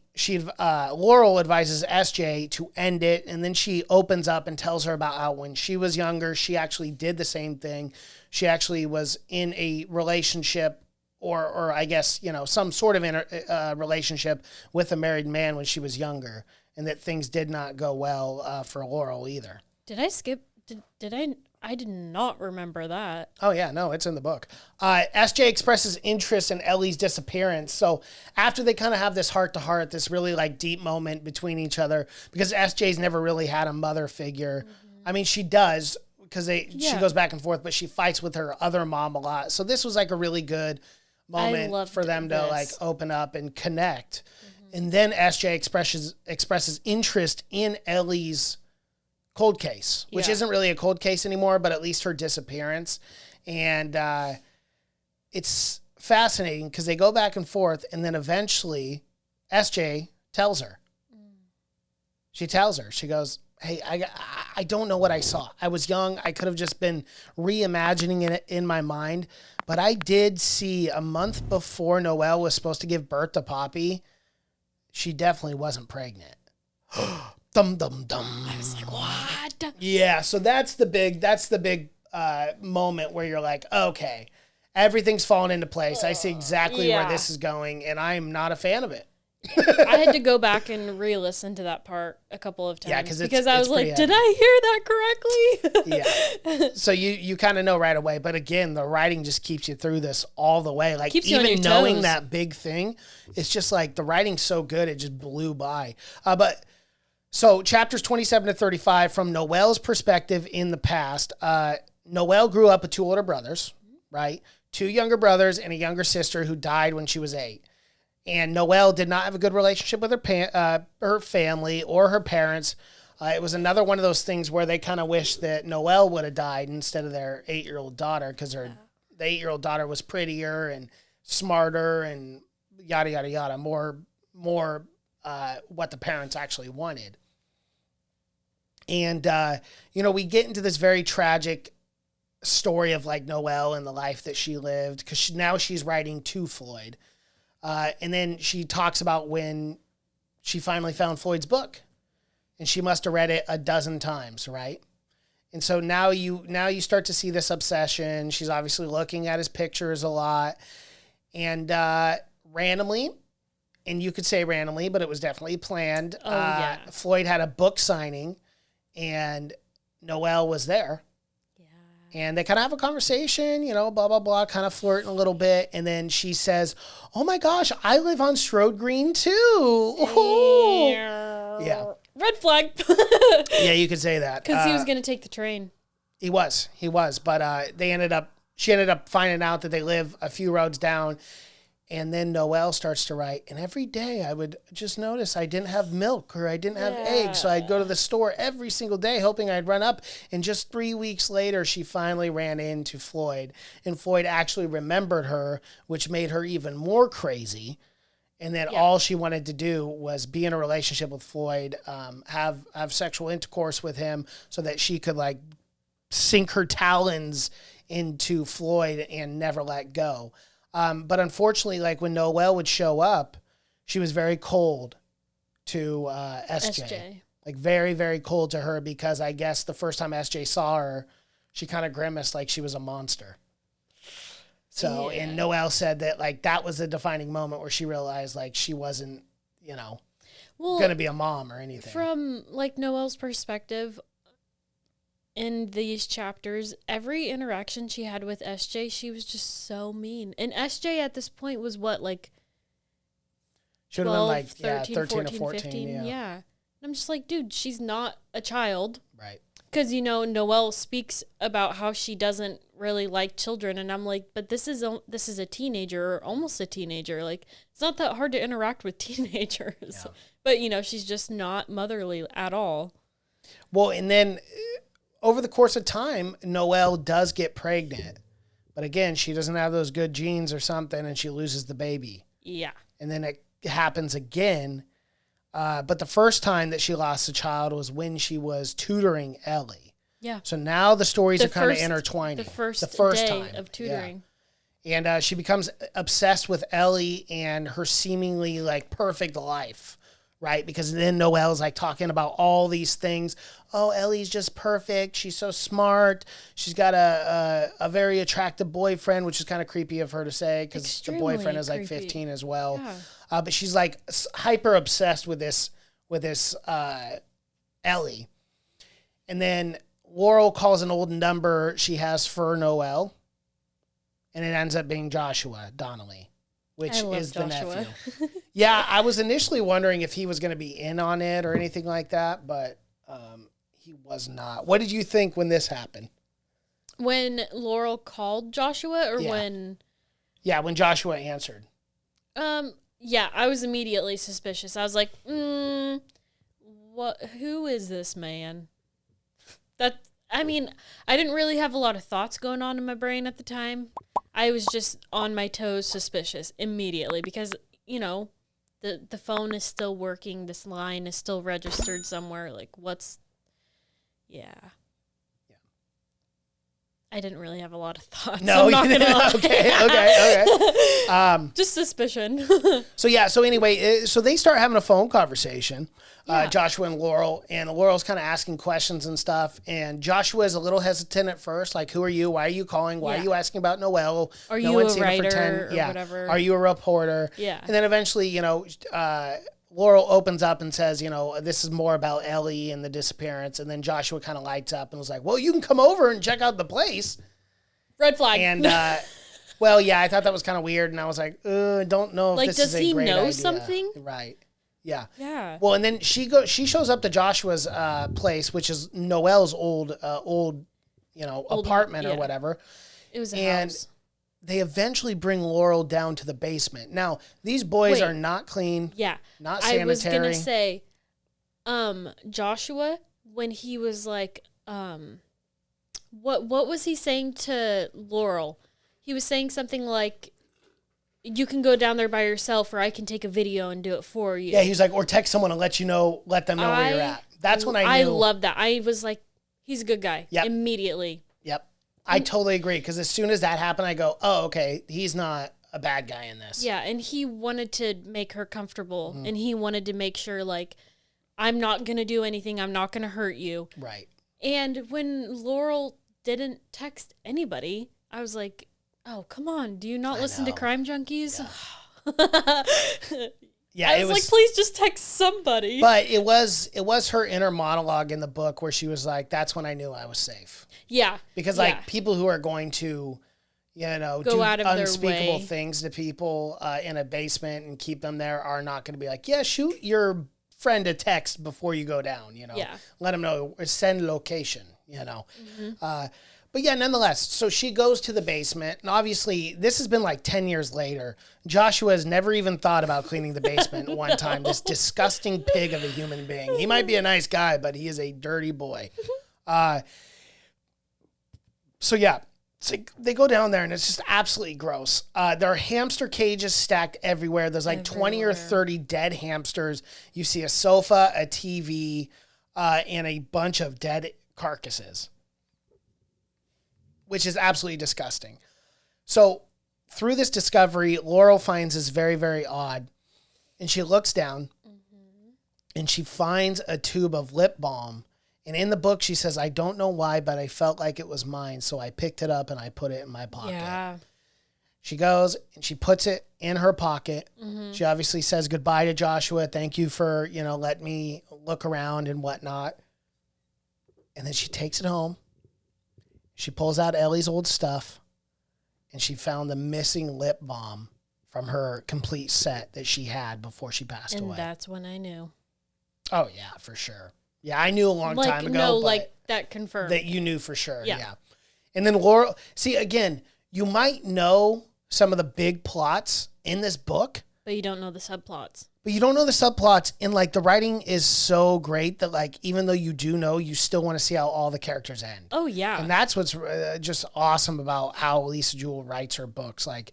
Laurel advises SJ to end it. And then she opens up and tells her about how when she was younger, she actually did the same thing. She actually was in a relationship or I guess, some sort of relationship with a married man when she was younger. And that things did not go well for Laurel either. Did I skip? Did I? I did not remember that. Oh, yeah, no, it's in the book. SJ expresses interest in Ellie's disappearance. So after they kind of have this heart-to-heart, this really, like, deep moment between each other, because SJ's never really had a mother figure. Mm-hmm. I mean, she does, because she goes back and forth, but she fights with her other mom a lot. So this was, like, a really good moment for them to, like, open up and connect. Mm-hmm. And then SJ expresses interest in Ellie's cold case, which isn't really a cold case anymore, but at least her disappearance. And it's fascinating because they go back and forth, and then eventually SJ tells her. She tells her, she goes, hey, I don't know what I saw. I was young. I could have just been reimagining it in my mind, but I did see a month before Noelle was supposed to give birth to Poppy, she definitely wasn't pregnant. Dum dum dum. I was like, what? Yeah, so that's the big moment where you're like, okay, everything's fallen into place. I see exactly where this is going, and I'm not a fan of it. I had to go back and re-listen to that part a couple of times. Yeah, because I was like, did I hear that correctly? Yeah. So you kind of know right away, but again, the writing just keeps you through this all the way. Like, even knowing that big thing, it's just like the writing's so good, it just blew by. So chapters 27 to 35, from Noelle's perspective in the past, Noelle grew up with two older brothers, right? Two younger brothers and a younger sister who died when she was 8. And Noelle did not have a good relationship with her family or her parents. It was another one of those things where they kind of wish that Noelle would have died instead of their 8-year-old daughter, because the 8-year-old daughter was prettier and smarter and yada, yada, yada, more what the parents actually wanted. And, we get into this very tragic story of, like, Noelle and the life that she lived, because now she's writing to Floyd. And then she talks about when she finally found Floyd's book, and she must have read it a dozen times, right? And so now you start to see this obsession. She's obviously looking at his pictures a lot, and randomly, and you could say randomly, but it was definitely planned. Floyd had a book signing, and Noelle was there. And they kind of have a conversation, blah, blah, blah, kind of flirting a little bit. And then she says, oh, my gosh, I live on Strode Green, too. Yeah. Red flag. Yeah, you could say that. Because he was going to take the train. He was. But she ended up finding out that they live a few roads down. And then Noelle starts to write. And every day I would just notice I didn't have milk or I didn't have eggs. So I'd go to the store every single day hoping I'd run up. And just 3 weeks later, she finally ran into Floyd. And Floyd actually remembered her, which made her even more crazy. And then all she wanted to do was be in a relationship with Floyd, have sexual intercourse with him so that she could, like, sink her talons into Floyd and never let go. But unfortunately, like, when Noelle would show up, she was very cold to SJ. Like, very, very cold to her, because I guess the first time SJ saw her, she kind of grimaced like she was a monster. So, and Noelle said that, like, that was the defining moment where she realized, like, she wasn't, going to be a mom or anything. From, like, Noelle's perspective, in these chapters, every interaction she had with SJ, she was just so mean. And SJ at this point was what, like, should have been like 13 13 14, or 14. 15, yeah. And I'm just like, dude, she's not a child. Right. Because, Noelle speaks about how she doesn't really like children. And I'm like, but this is a teenager, or almost a teenager. Like, it's not that hard to interact with teenagers. Yeah. But, she's just not motherly at all. Well, and then over the course of time, Noelle does get pregnant. But again, she doesn't have those good genes or something, and she loses the baby. Yeah. And then it happens again. But the first time that she lost a child was when she was tutoring Ellie. Yeah. So now the stories are kind of intertwining. The first day time of tutoring. Yeah. And she becomes obsessed with Ellie and her seemingly, like, perfect life. Right? Because then Noelle's, like, talking about all these things. Oh, Ellie's just perfect. She's so smart. She's got a very attractive boyfriend, which is kind of creepy of her to say, because the boyfriend is, like, 15 as well. Yeah. But she's, like, hyper obsessed with this Ellie. And then Laurel calls an old number she has for Noel, and it ends up being Joshua Donnelly, which is the nephew. Yeah, I was initially wondering if he was going to be in on it or anything like that, but he was not. What did you think when this happened? When Laurel called Joshua, or when? Yeah, when Joshua answered. Yeah, I was immediately suspicious. I was like, what? Who is this man? I didn't really have a lot of thoughts going on in my brain at the time. I was just on my toes, suspicious immediately because, the phone is still working. This line is still registered somewhere. Like, yeah. I didn't really have a lot of thoughts. No, I'm not going to lie. Okay. Just suspicion. So anyway, so they start having a phone conversation, Joshua and Laurel's kind of asking questions and stuff. And Joshua is a little hesitant at first, like, who are you? Why are you calling? Why are you asking about Noel? Are you a writer or whatever? Are you a reporter? Yeah. And then eventually, Laurel opens up and says, this is more about Ellie and the disappearance. And then Joshua kind of lights up and was like, well, you can come over and check out the place. Red flag. And, I thought that was kind of weird. And I was like, don't know if this is a great idea. Does he know something? Right. Yeah. Yeah. Well, and then she shows up to Joshua's place, which is Noel's old apartment or whatever. It was a house. They eventually bring Laurel down to the basement. Now, these boys are not clean. Yeah. Not sanitary. I was going to say, Joshua, when he was like, what was he saying to Laurel? He was saying something like, you can go down there by yourself, or I can take a video and do it for you. Yeah, he was like, or text someone and let them know where you're at. That's when I knew. I love that. I was like, he's a good guy. Yep. Immediately. Yep. I totally agree, because as soon as that happened, I go, oh, okay, he's not a bad guy in this. Yeah, and he wanted to make her comfortable, and he wanted to make sure, like, I'm not going to do anything. I'm not going to hurt you. Right. And when Laurel didn't text anybody, I was like, oh, come on. Do you not listen to Crime Junkies? Yeah. I was like, please just text somebody. But it was her inner monologue in the book where she was like, that's when I knew I was safe. Yeah. Because people who are going to, go do out of unspeakable their way. Things to people in a basement and keep them there are not going to be like, yeah, shoot your friend a text before you go down, Yeah. Let them know, send location, Mm-hmm. But yeah, nonetheless, so she goes to the basement, and obviously this has been like 10 years later. Joshua has never even thought about cleaning the basement one time. This disgusting pig of a human being. He might be a nice guy, but he is a dirty boy. So they go down there, and it's just absolutely gross. There are hamster cages stacked everywhere. There's like 20 or 30 dead hamsters. You see a sofa, a TV, and a bunch of dead carcasses, which is absolutely disgusting. So through this discovery, Laurel finds this very, very odd. And she looks down and she finds a tube of lip balm. And in the book, she says, I don't know why, but I felt like it was mine. So I picked it up and I put it in my pocket. Yeah. She goes and she puts it in her pocket. Mm-hmm. She obviously says goodbye to Joshua. Thank you for, letting me look around and whatnot. And then she takes it home. She pulls out Ellie's old stuff, and she found the missing lip balm from her complete set that she had before she passed away. And that's when I knew. Oh, yeah, for sure. Yeah, I knew a long time ago. No, like that confirmed. That you knew for sure, yeah. And then Laurel, see, again, you might know some of the big plots in this book. But you don't know the subplots. But you don't know the subplots, and like the writing is so great that like even though you do know, you still want to see how all the characters end. Oh yeah, and that's what's just awesome about how Lisa Jewell writes her books. Like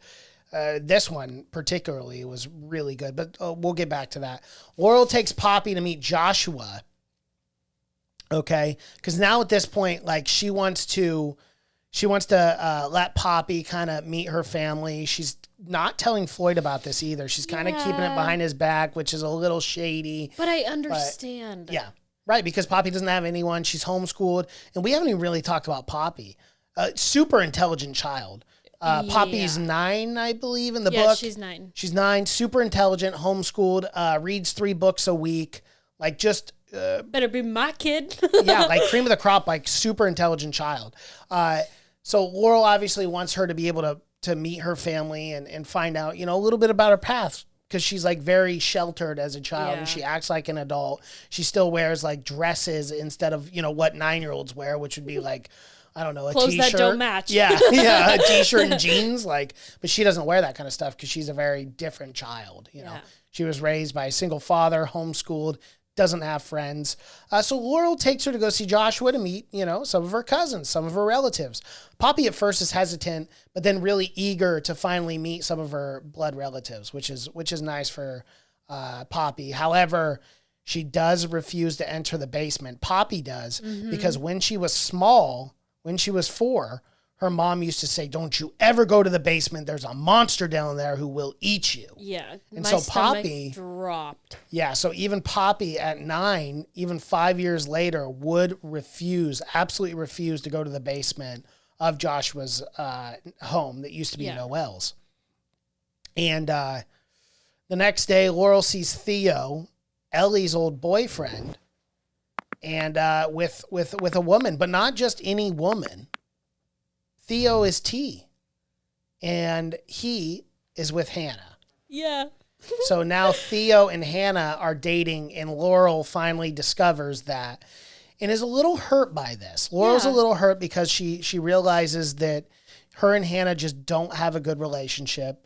this one particularly was really good, but we'll get back to that. Laurel takes Poppy to meet Joshua. Okay, because now at this point, like she wants to let Poppy kind of meet her family. She's not telling Floyd about this either. She's kind of keeping it behind his back, which is a little shady. But I understand. Yeah, right, because Poppy doesn't have anyone. She's homeschooled. And we haven't even really talked about Poppy. Super intelligent child. Poppy's 9, I believe, in the book. Yeah, she's 9. She's 9, super intelligent, homeschooled, reads 3 books a week. Like, just better be my kid. yeah, like cream of the crop, like super intelligent child. So Laurel obviously wants her to be able to meet her family and find out, a little bit about her past, because she's like very sheltered as a child and she acts like an adult. She still wears like dresses instead of, what 9-year-olds wear, which would be like, I don't know, a Clothes t-shirt. that don't match. Yeah, a t-shirt and jeans. But she doesn't wear that kind of stuff because she's a very different child. Yeah. She was raised by a single father, homeschooled, doesn't have friends. So Laurel takes her to go see Joshua to meet, some of her cousins, some of her relatives. Poppy at first is hesitant, but then really eager to finally meet some of her blood relatives, which is nice for Poppy. However, she does refuse to enter the basement. Poppy does, because when she was small, when she was 4, her mom used to say, "Don't you ever go to the basement. There's a monster down there who will eat you." Yeah. And my so stomach Poppy dropped. Yeah, so even Poppy at 9, even 5 years later, would absolutely refuse to go to the basement of Joshua's home that used to be Noelle's. And the next day, Laurel sees Theo, Ellie's old boyfriend, and with a woman, but not just any woman. Theo is T, and he is with Hannah. Yeah. So now Theo and Hannah are dating, and Laurel finally discovers that and is a little hurt by this. Laurel's a little hurt because she realizes that her and Hannah just don't have a good relationship,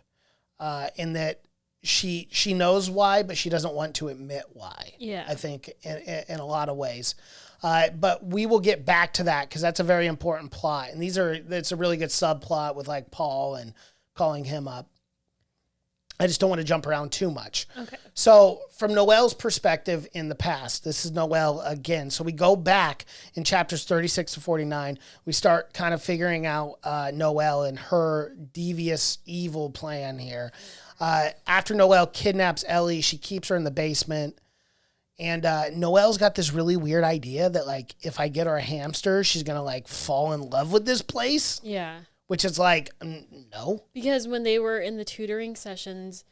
and that she knows why, but she doesn't want to admit why. Yeah. I think in a lot of ways. But we will get back to that because that's a very important plot. And it's a really good subplot with like Paul and calling him up. I just don't want to jump around too much. Okay. So from Noelle's perspective in the past, this is Noelle again. So we go back in chapters 36 to 49. We start kind of figuring out Noelle and her devious, evil plan here. After Noelle kidnaps Ellie, she keeps her in the basement. And Noelle's got this really weird idea that, like, if I get her a hamster, she's going to, like, fall in love with this place. Yeah. Which is like, no. Because when they were in the tutoring sessions,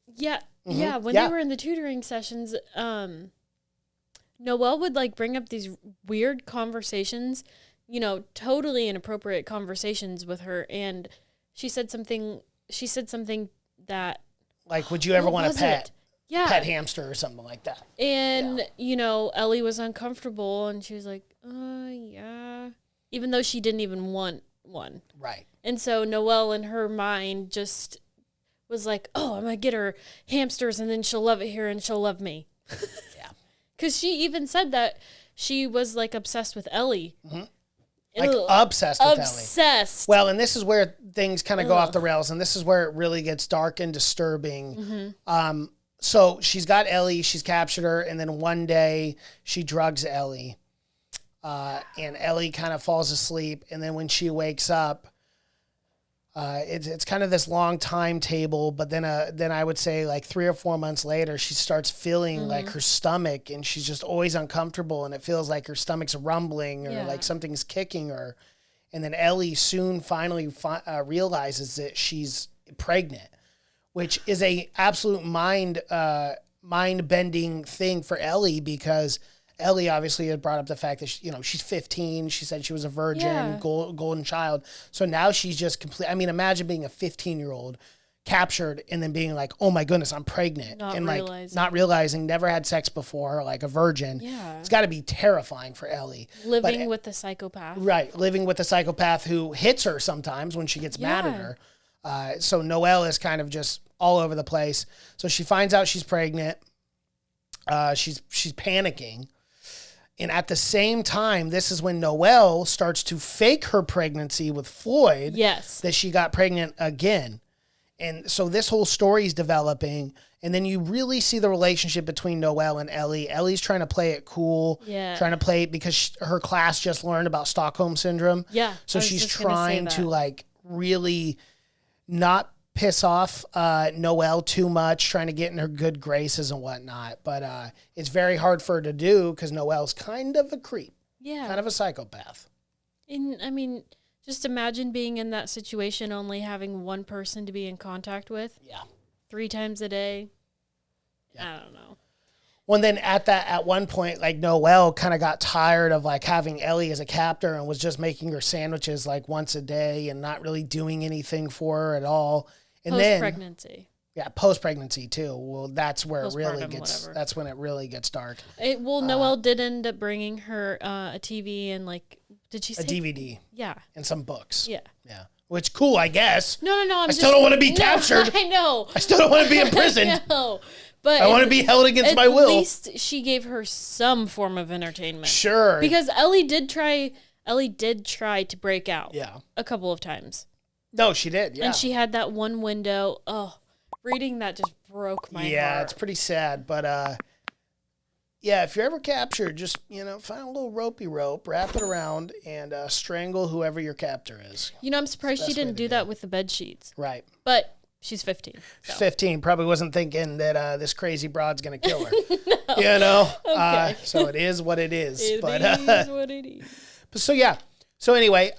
they were in the tutoring sessions, Noelle would, like, bring up these weird conversations, totally inappropriate conversations with her. And she said something that... Like, would you ever want a pet? Yeah. Pet hamster or something like that. And, Ellie was uncomfortable and she was like, yeah. Even though she didn't even want one. Right. And so Noelle in her mind just was like, oh, I'm going to get her hamsters and then she'll love it here and she'll love me. Yeah. Because she even said that she was like obsessed with Ellie. Mm-hmm. Like obsessed with Ellie. Obsessed. Well, and this is where things kind of go off the rails, and this is where it really gets dark and disturbing. Mm-hmm. So she's got Ellie, she's captured her, and then one day she drugs Ellie. And Ellie kind of falls asleep, and then when she wakes up, it's kind of this long timetable, but then I would say like 3 or 4 months later, she starts feeling like her stomach, and she's just always uncomfortable, and it feels like her stomach's rumbling or like something's kicking her. And then Ellie soon finally realizes that she's pregnant, which is a absolute mind-bending thing for Ellie, because Ellie obviously had brought up the fact that she's 15. She said she was a virgin, golden child. So now she's just complete. I mean, imagine being a 15-year-old captured and then being like, "Oh my goodness, I'm pregnant," not realizing, never had sex before, like a virgin. Yeah, it's got to be terrifying for Ellie. Living with a psychopath, right? Living with a psychopath who hits her sometimes when she gets mad at her. So Noelle is kind of just all over the place. So she finds out she's pregnant. She's panicking. And at the same time, this is when Noelle starts to fake her pregnancy with Floyd. Yes. That she got pregnant again. And so this whole story is developing. And then you really see the relationship between Noelle and Ellie. Ellie's trying to play it cool. Yeah. Trying to play it because her class just learned about Stockholm Syndrome. Yeah. So she's trying to like really not piss off Noelle too much, trying to get in her good graces and whatnot. But it's very hard for her to do because Noelle's kind of a creep. Yeah. Kind of a psychopath. And I mean, just imagine being in that situation, only having one person to be in contact with. Yeah. 3 times a day. Yeah. I don't know. Well, then at one point, like Noelle kind of got tired of like having Ellie as a captor and was just making her sandwiches like once a day and not really doing anything for her at all. And Post-pregnancy. Post-pregnancy too. Well, that's where it really gets. Whatever. That's when it really gets dark. Noelle did end up bringing her a TV and like, did she say a DVD? Yeah. And some books. Yeah. Yeah. Which cool, I guess. No. I still don't want to be captured. I know. I still don't want to be imprisoned. No. But I want to be held against my will. At least she gave her some form of entertainment. Sure. Because Ellie did try to break out. Yeah. A couple of times. No, she did. Yeah. And she had that one window. Oh, reading that just broke my heart. Yeah, it's pretty sad. But yeah, if you're ever captured, just find a little ropey rope, wrap it around, and strangle whoever your captor is. I'm surprised she didn't do that with the bed sheets. Right. But she's 15. So. She's 15. Probably wasn't thinking that this crazy broad's going to kill her. No. Okay. So it is what it is. It is what it is. But so, yeah. So anyway,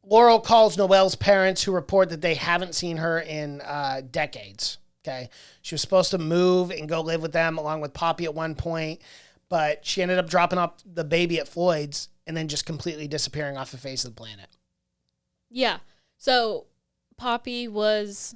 Laurel calls Noelle's parents, who report that they haven't seen her in decades. Okay. She was supposed to move and go live with them along with Poppy at one point, but she ended up dropping off the baby at Floyd's and then just completely disappearing off the face of the planet. Yeah. So Poppy was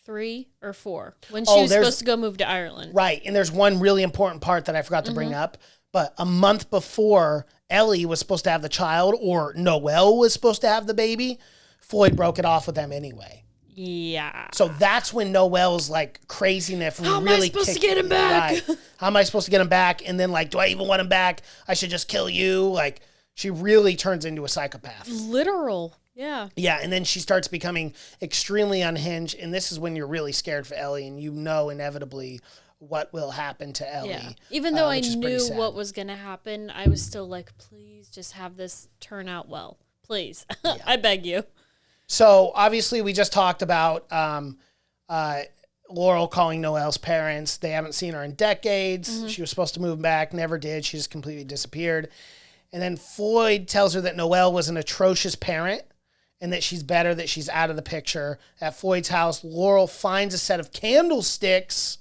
3 or 4 when she was supposed to go move to Ireland. Right. And there's one really important part that I forgot to bring up. But a month before Ellie was supposed to have the child, or Noelle was supposed to have the baby, Floyd broke it off with them anyway. Yeah. So that's when Noelle's like craziness really How am I supposed to get him back? Right. How am I supposed to get him back? And then like, do I even want him back? I should just kill you. Like, she really turns into a psychopath. Literal. Yeah. Yeah, and then she starts becoming extremely unhinged, and this is when you're really scared for Ellie, and inevitably what will happen to Ellie. Yeah. Even though I knew what was going to happen, I was still like, please just have this turn out well. Please. Yeah. I beg you. So, obviously, we just talked about Laurel calling Noelle's parents. They haven't seen her in decades. Mm-hmm. She was supposed to move back, never did. She just completely disappeared. And then Floyd tells her that Noelle was an atrocious parent and that she's better, that she's out of the picture. At Floyd's house, Laurel finds a set of candlesticks.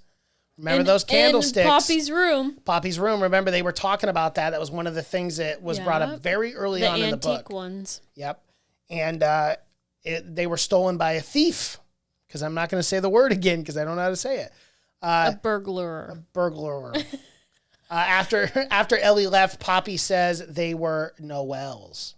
Remember those candlesticks? In Poppy's room. Poppy's room. Remember, they were talking about that. That was one of the things that was brought up very early on in the book. The antique ones. Yep. And they were stolen by a thief, because I'm not going to say the word again because I don't know how to say it. A burglar. A burglar. After Ellie left, Poppy says they were Noelle's.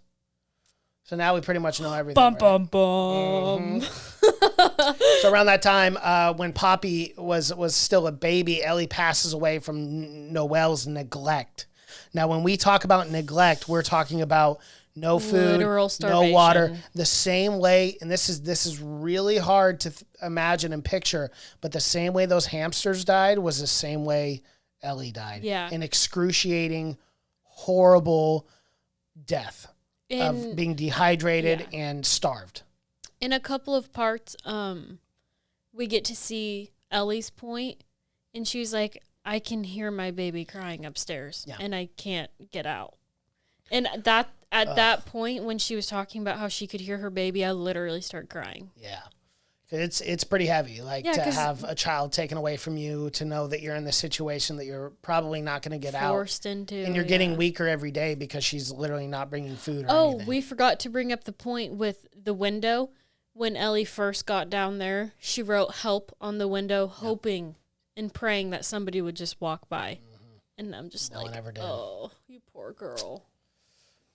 So now we pretty much know everything. Bum, right? bum, bum. Mm-hmm. So around that time, when Poppy was still a baby, Ellie passes away from Noelle's neglect. Now, when we talk about neglect, we're talking about no food, literal starvation, no water. The same way, and this is really hard to imagine and picture, but the same way those hamsters died was the same way Ellie died. Yeah. An excruciating, horrible death of being dehydrated and starved. In a couple of parts, we get to see Ellie's point, and she's like, I can hear my baby crying upstairs, and I can't get out. And at that point, when she was talking about how she could hear her baby, I literally start crying. Yeah. It's pretty heavy, to have a child taken away from you, to know that you're in this situation that you're probably not going to get forced out. Into. And you're getting weaker every day because she's literally not bringing food or anything. We forgot to bring up the point with the window. When Ellie first got down there, she wrote help on the window, hoping and praying that somebody would just walk by. Mm-hmm. And I'm just no one ever did. Oh, you poor girl.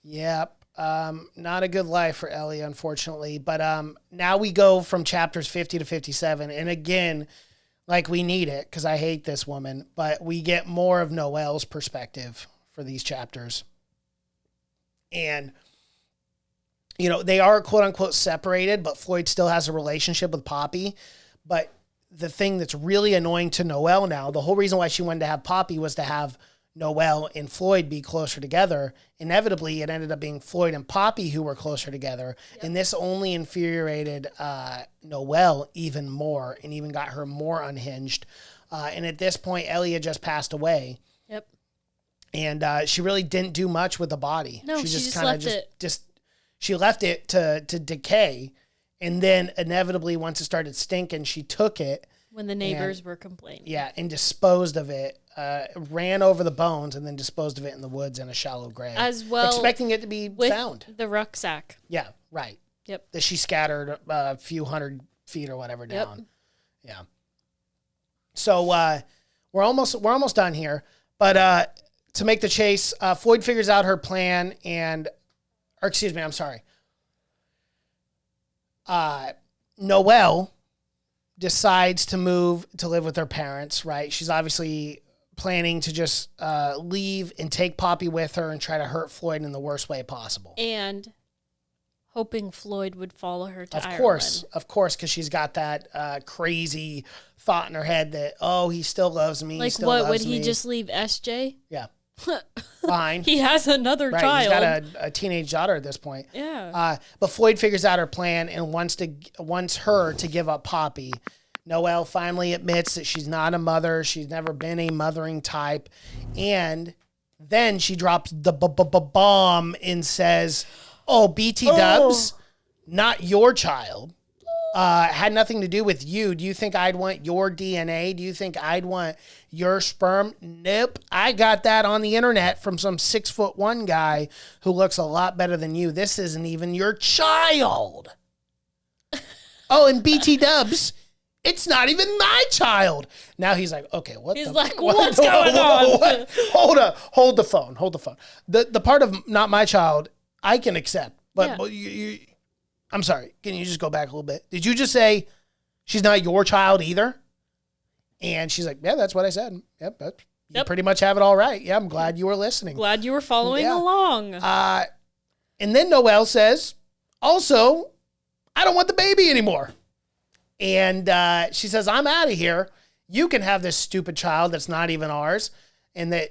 Yep. Not a good life for Ellie, unfortunately. But now we go from chapters 50 to 57. And again, we need it because I hate this woman. But we get more of Noelle's perspective for these chapters. And, they are quote unquote separated, but Floyd still has a relationship with Poppy. But the thing that's really annoying to Noelle now, the whole reason why she wanted to have Poppy was to have Noelle and Floyd be closer together. Inevitably, it ended up being Floyd and Poppy who were closer together. Yep. And this only infuriated Noelle even more and even got her more unhinged. And at this point, Ellie had just passed away. Yep. And she really didn't do much with the body. No, she just left it. She left it to decay. And then inevitably, once it started stinking, she took it. When the neighbors were complaining. Yeah, and disposed of it ran over the bones and then disposed of it in the woods in a shallow grave. As well, expecting it to be with found. the rucksack. Yeah, right. Yep. That she scattered a few hundred feet or whatever down. Yep. Yeah. So we're almost done here. But to make the chase, Floyd figures out her plan Noelle decides to move to live with her parents, right? She's obviously planning to just leave and take Poppy with her and try to hurt Floyd in the worst way possible. And hoping Floyd would follow her to Ireland. Of course, because she's got that crazy thought in her head that, oh, he still loves me. Like, what, would he just leave SJ? Yeah. Fine. He has another child. He's got a teenage daughter at this point. Yeah. But Floyd figures out her plan and wants her to give up Poppy. Noelle finally admits that she's not a mother. She's never been a mothering type. And then she drops the bomb and says, oh, BT Dubs, not your child. Had nothing to do with you. Do you think I'd want your DNA? Do you think I'd want your sperm? Nope. I got that on the internet from some 6'1" guy who looks a lot better than you. This isn't even your child. Oh, and BT Dubs, it's not even my child. Now he's like, okay, what's going on? Hold the phone. The part of not my child, I can accept, but you I'm sorry. Can you just go back a little bit? Did you just say she's not your child either? And she's like, yeah, that's what I said. Yep. You pretty much have it all right. Yeah, I'm glad you were listening. Glad you were following along. And then Noelle says, also, I don't want the baby anymore. And she says, I'm out of here. You can have this stupid child that's not even ours and that,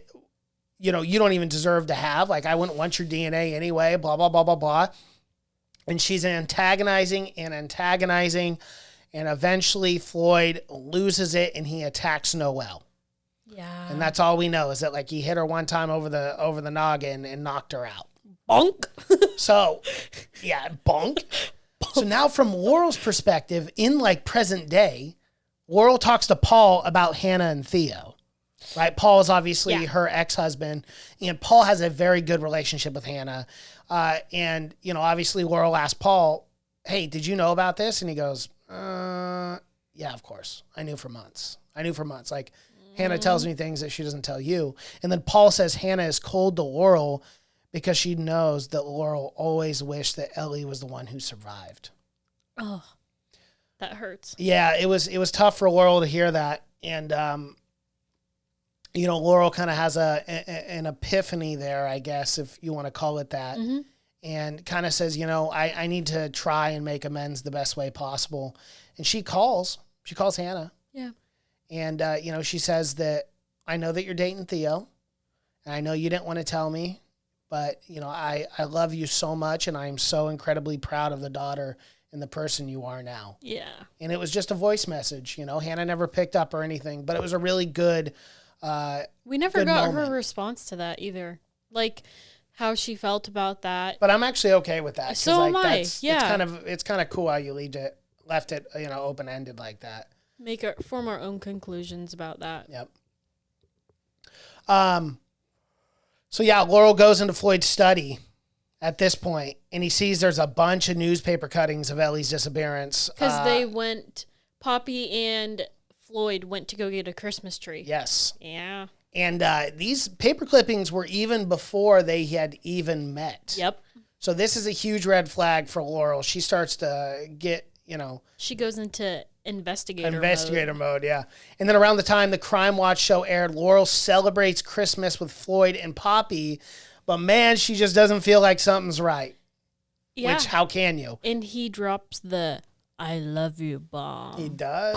you don't even deserve to have. Like, I wouldn't want your DNA anyway, blah, blah, blah, blah, blah. And she's antagonizing. And eventually Floyd loses it and he attacks Noelle. Yeah. And that's all we know is that, like, he hit her one time over the noggin and knocked her out. Bonk. So, yeah, bonk. So now from Laurel's perspective, in like present day, Laurel talks to Paul about Hannah and Theo. Right? Paul is obviously her ex-husband, and Paul has a very good relationship with Hannah. And, obviously Laurel asked Paul, hey, did you know about this? And he goes, yeah, of course. I knew for months. Like, Hannah tells me things that she doesn't tell you. And then Paul says Hannah is cold to Laurel because she knows that Laurel always wished that Ellie was the one who survived. Oh, that hurts. Yeah, it was tough for Laurel to hear that. And, Laurel kind of has an epiphany there, I guess, if you want to call it that, and kind of says, I need to try and make amends the best way possible. And she calls Hannah. Yeah. And, she says that, I know that you're dating Theo, and I know you didn't want to tell me, but, I love you so much, and I am so incredibly proud of the daughter and the person you are now. Yeah. And it was just a voice message, Hannah never picked up or anything, but it was a really good we never got her response to that either. Like how she felt about that. But I'm actually okay with that. So am I. Yeah. It's kind of cool how you left it, open ended like that. Form our own conclusions about that. Yep. So yeah, Laurel goes into Floyd's study at this point, and he sees there's a bunch of newspaper cuttings of Ellie's disappearance. Because Poppy and Floyd went to go get a Christmas tree. Yes. Yeah. And these paper clippings were even before they had even met. Yep. So this is a huge red flag for Laurel. She starts to get, She goes into investigator mode, yeah. And then around the time the Crime Watch show aired, Laurel celebrates Christmas with Floyd and Poppy, but man, she just doesn't feel like something's right. Yeah. Which, how can you? And he drops the I love you bomb. He does.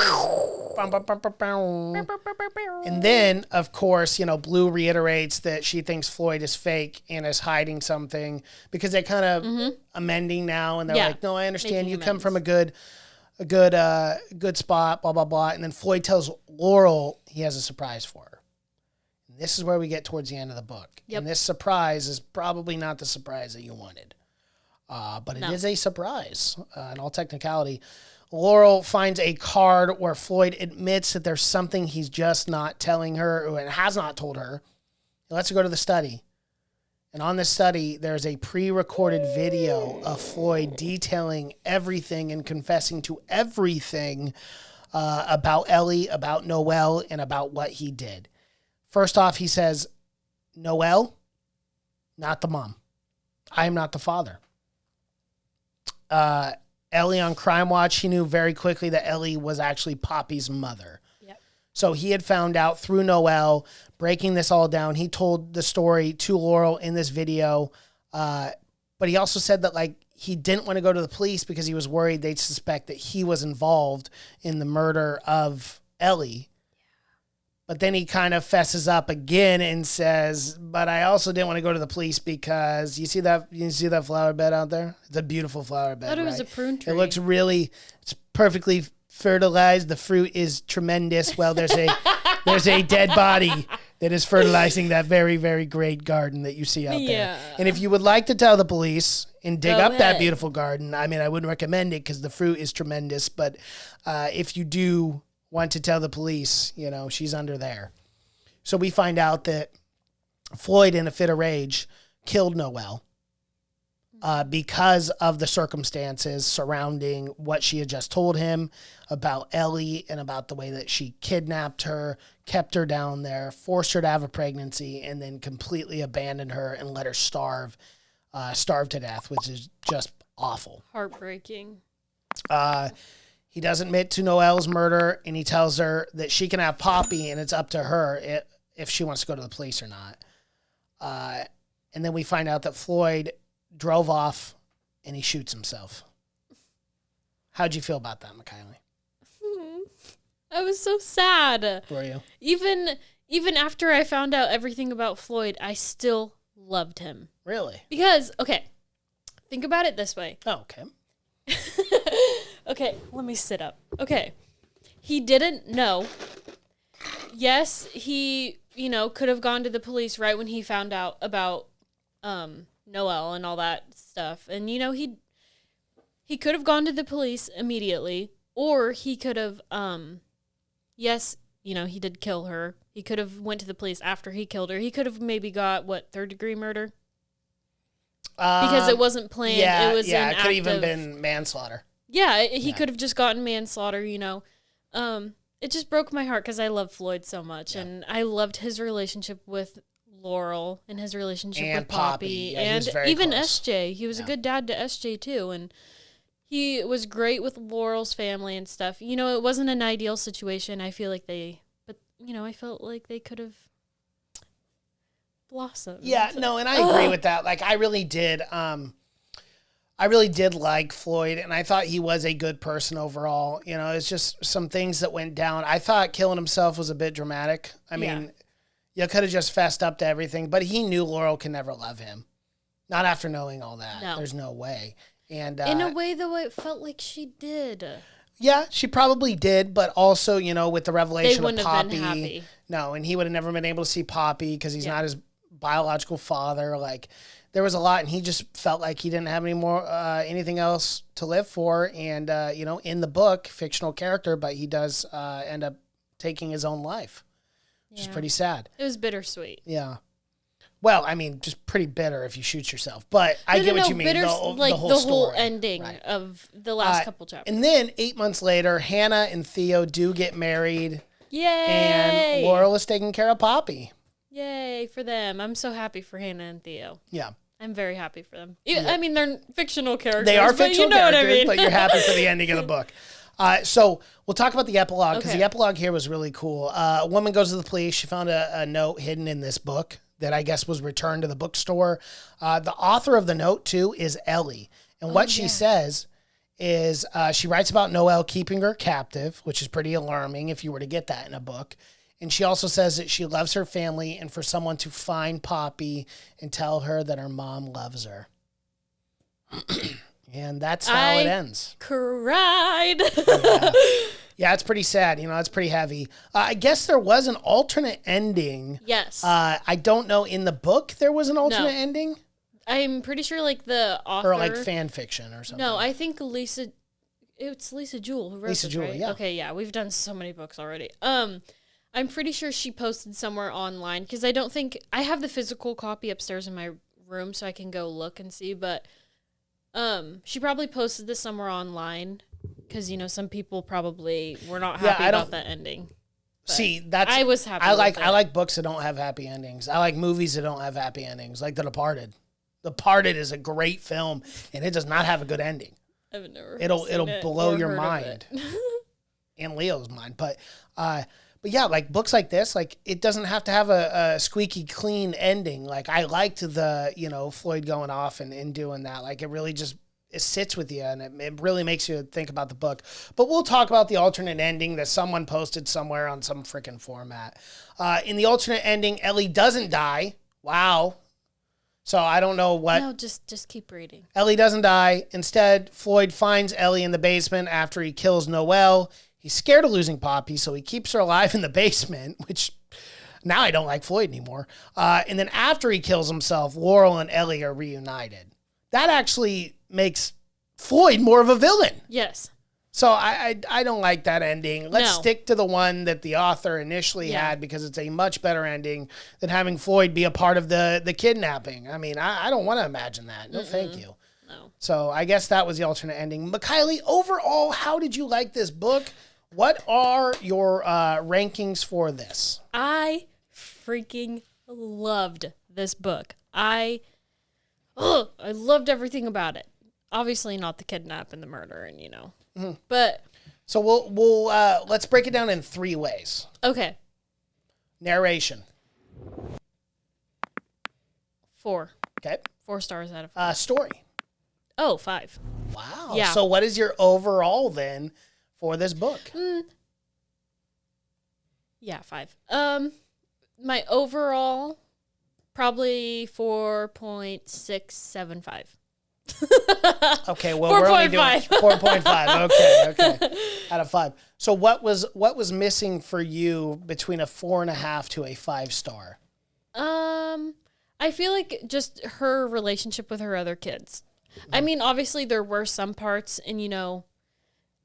And then, of course, Blue reiterates that she thinks Floyd is fake and is hiding something because they're kind of amending now. And they're like, no, I understand. You come from a good spot, blah, blah, blah. And then Floyd tells Laurel he has a surprise for her. And this is where we get towards the end of the book. Yep. And this surprise is probably not the surprise that you wanted. But it is a surprise. In all technicality, Laurel finds a card where Floyd admits that there's something he's just not telling her or has not told her. He lets her go to the study. And on this study, there's a pre-recorded video of Floyd detailing everything and confessing to everything about Ellie, about Noelle, and about what he did. First off, he says, Noelle, not the mom. I am not the father. Ellie on Crime Watch, he knew very quickly that Ellie was actually Poppy's mother. Yep. So he had found out through Noelle, breaking this all down. He told the story to Laurel in this video. But he also said that like he didn't want to go to the police because he was worried they'd suspect that he was involved in the murder of Ellie. But then he kind of fesses up again and says, but I also didn't want to go to the police because you see that flower bed out there? It's a beautiful flower bed. I thought it was a prune tree. It looks it's perfectly fertilized. The fruit is tremendous. Well, there's a dead body that is fertilizing that very, very great garden that you see out there. And if you would like to tell the police and dig up that beautiful garden, I mean, I wouldn't recommend it because the fruit is tremendous. But if you do want to tell the police, you know, she's under there. So we find out that Floyd, in a fit of rage, killed Noelle because of the circumstances surrounding what she had just told him about Ellie and about the way that she kidnapped her, kept her down there, forced her to have a pregnancy, and then completely abandoned her and let her starve to death, which is just awful. Heartbreaking. He does admit to Noelle's murder, and he tells her that she can have Poppy, and it's up to her if she wants to go to the police or not. And then we find out that Floyd drove off, and he shoots himself. How'd you feel about that, McKinley? I was so sad. Were you? Even after I found out everything about Floyd, I still loved him. Really? Because, okay, think about it this way. Oh, okay. Okay, let me sit up. Okay. He didn't know. Yes, he, could have gone to the police right when he found out about Noelle and all that stuff. And, he could have gone to the police immediately, or he could have, yes, he did kill her. He could have went to the police after he killed her. He could have maybe got, third-degree murder? Because it wasn't planned. Yeah, it was it could have even been manslaughter. Yeah, he could have just gotten manslaughter, It just broke my heart because I love Floyd so much. Yeah. And I loved his relationship with Laurel and his relationship with Poppy. Yeah, and even close. SJ. He was a good dad to SJ, too. And he was great with Laurel's family and stuff. It wasn't an ideal situation. I feel like I felt like they could have blossomed. Yeah, no, and I agree with that. Like, I really did like Floyd, and I thought he was a good person overall. It's just some things that went down. I thought killing himself was a bit dramatic. I mean, you could have just fessed up to everything, but he knew Laurel can never love him. Not after knowing all that. No. There's no way. And in a way, though, it felt like she did. Yeah, she probably did, but also, with the revelation of Poppy. They wouldn't have been happy. No, and he would have never been able to see Poppy because he's not his biological father. Like, there was a lot, and he just felt like he didn't have any more anything else to live for. And in the book, fictional character, but he does end up taking his own life, which is pretty sad. It was bittersweet. Yeah. Well, I mean, just pretty bitter if you shoot yourself, but I get what you mean. The whole ending of the last couple chapters. And then 8 months later, Hannah and Theo do get married. Yay! And Laurel is taking care of Poppy. Yay for them. I'm so happy for Hannah and Theo. Yeah. I'm very happy for them. I mean, they're fictional characters. They are fictional characters, what I mean. But you're happy for the ending of the book. So we'll talk about the epilogue, because the epilogue here was really cool. A woman goes to the police. She found a note hidden in this book that I guess was returned to the bookstore. The author of the note, too, is Ellie. And what she says is she writes about Noelle keeping her captive, which is pretty alarming if you were to get that in a book. And she also says that she loves her family and for someone to find Poppy and tell her that her mom loves her. And that's how it ends. Cried. Yeah, it's pretty sad. It's pretty heavy. I guess there was an alternate ending. Yes. I don't know. In the book, there was an alternate ending? I'm pretty sure the author. Or fan fiction or something. No, I think Lisa It's Lisa Jewell who wrote Lisa this, Jewell, right? yeah. Okay, yeah, we've done so many books already. I'm pretty sure she posted somewhere online because I don't think I have the physical copy upstairs in my room, so I can go look and see. But she probably posted this somewhere online because some people probably were not happy about that ending. But see, that's I was happy. I like books that don't have happy endings. I like movies that don't have happy endings, like The Departed. The Departed is a great film, and it does not have a good ending. I've never. It'll blow your mind, and Leo's mind. But yeah, like books like this, like it doesn't have to have a squeaky clean ending. Like I liked the Floyd going off and doing that. Like it really just it sits with you, and it really makes you think about the book. But we'll talk about the alternate ending that someone posted somewhere on some freaking format. In the alternate ending, Ellie doesn't die. Wow. So I don't know what. No, just keep reading. Ellie doesn't die. Instead, Floyd finds Ellie in the basement after he kills Noelle. He's scared of losing Poppy, so he keeps her alive in the basement, which now I don't like Floyd anymore. And then after he kills himself, Laurel and Ellie are reunited. That actually makes Floyd more of a villain. Yes. So I don't like that ending. Let's No. stick to the one that the author initially had because it's a much better ending than having Floyd be a part of the kidnapping. I mean, I don't want to imagine that. No, thank you. No. So I guess that was the alternate ending. Kylie, overall, how did you like this book? What are your rankings for this? I freaking loved this book. I loved everything about it. Obviously not the kidnap and the murder and But so we'll let's break it down in 3 ways. Okay. Narration. 4. Okay. 4 stars out of 5. Story. Oh, 5. Wow. Yeah. So what is your overall then for this book? Yeah, 5. My overall probably 4.675. Okay, well, we're only doing 4.5. Okay. Out of 5. So what was missing for you between a 4.5 to a 5 star? I feel like just her relationship with her other kids. I mean, obviously there were some parts and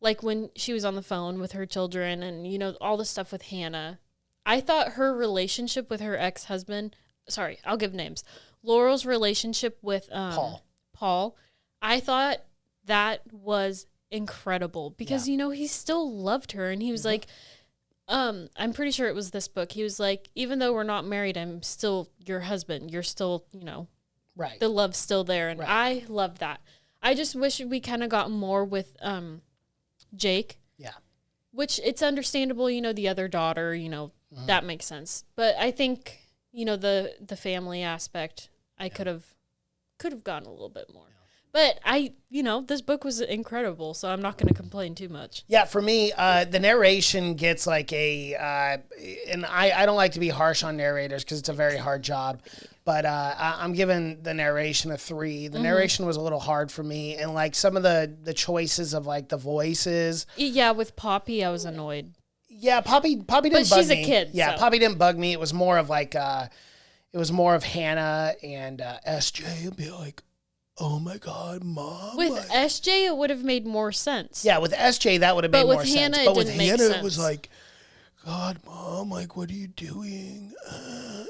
like when she was on the phone with her children and all the stuff with Hannah. I thought her relationship with her ex-husband, sorry, I'll give names. Laurel's relationship with Paul, I thought that was incredible because, he still loved her. And he was like, I'm pretty sure it was this book. He was like, even though we're not married, I'm still your husband. You're still, right. The love's still there. And I love that. I just wish we kind of got more with Jake. Yeah. Which it's understandable, the other daughter, that makes sense. But I think, the family aspect, I could have gotten a little bit more. But this book was incredible, so I'm not going to complain too much. Yeah, for me, the narration gets like and I don't like to be harsh on narrators because it's a very hard job, but I'm giving the narration a 3. The narration was a little hard for me, and like some of the choices of like the voices. Yeah, with Poppy, I was annoyed. Yeah, Poppy didn't bug me. But she's a kid. Yeah, so. Poppy didn't bug me. It was more of like, Hannah and SJ and be like, oh my God, Mom. With SJ, it would have made more sense. Yeah, with SJ, that would have made more sense. Hannah, But with didn't make Hannah, sense. it was like, God, Mom, like, what are you doing?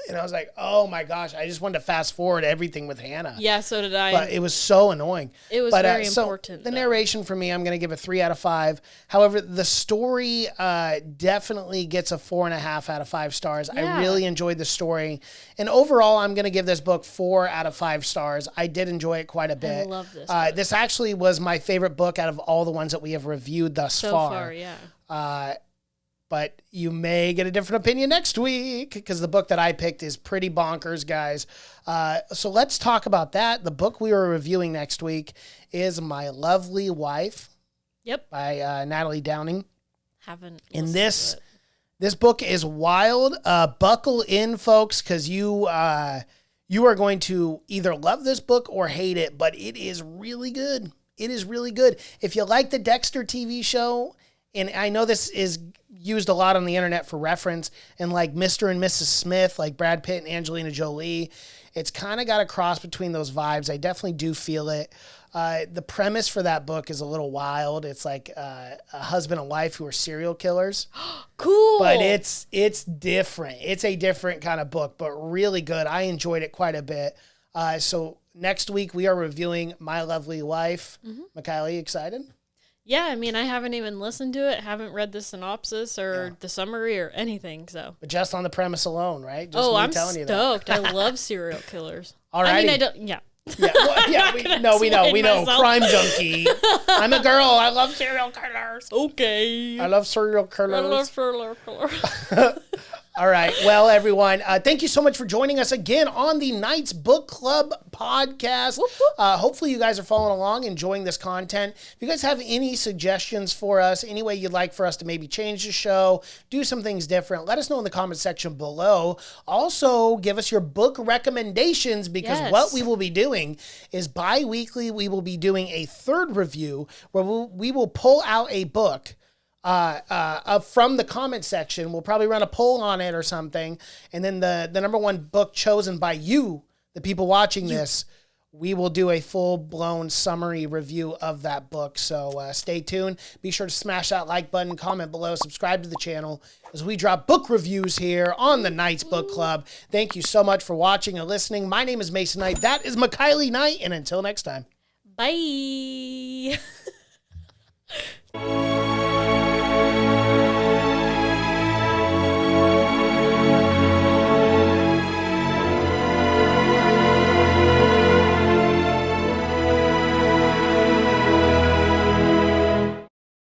And I was like, oh my gosh, I just wanted to fast forward everything with Hannah. Yeah, so did I. But it was so annoying. It was very important. The narration for me, I'm going to give a 3 out of 5. However, the story definitely gets a 4.5 out of 5 stars. Yeah. I really enjoyed the story. And overall, I'm going to give this book 4 out of 5 stars. I did enjoy it quite a bit. I love this book. This actually was my favorite book out of all the ones that we have reviewed thus far. So far, yeah. But you may get a different opinion next week because the book that I picked is pretty bonkers, guys. So let's talk about that. The book we are reviewing next week is My Lovely Wife. Yep. By Natalie Downing. Haven't. And this book is wild. Buckle in, folks, because you are going to either love this book or hate it, but it is really good. It is really good. If you like the Dexter TV show, and I know this is used a lot on the internet for reference, and like Mr. and Mrs. Smith, like Brad Pitt and Angelina Jolie, It's kind of got a cross between those vibes. I definitely do feel it. The premise for that book is a little wild. It's like a husband and wife who are serial killers. Cool. But it's different. It's a different kind of book, but really good. I enjoyed it quite a bit. So next week we are reviewing My Lovely Wife. Mikayla, you excited? Yeah, I mean, I haven't even listened to it, haven't read the synopsis or the summary or anything, so. But just on the premise alone, right? Just me I'm telling you stoked. that. I love serial killers. All right. I mean, I don't, yeah. Yeah, well, we know. Crime junkie. I'm a girl. I love serial killers. Okay. I love serial killers. I love serial killers. All right. Well, everyone, thank you so much for joining us again on the Knights Book Club podcast. Whoop, whoop. Hopefully you guys are following along, enjoying this content. If you guys have any suggestions for us, any way you'd like for us to maybe change the show, do some things different, let us know in the comment section below. Also, give us your book recommendations, because what we will be doing is bi-weekly, we will be doing a third review where we will pull out a book from the comment section. We'll probably run a poll on it or something. And then the number one book chosen by you, the people watching this, we will do a full-blown summary review of that book. So stay tuned. Be sure to smash that like button, comment below, subscribe to the channel as we drop book reviews here on the Knights Book Club. Thank you so much for watching and listening. My name is Mason Knight. That is Mikayla Knight. And until next time. Bye.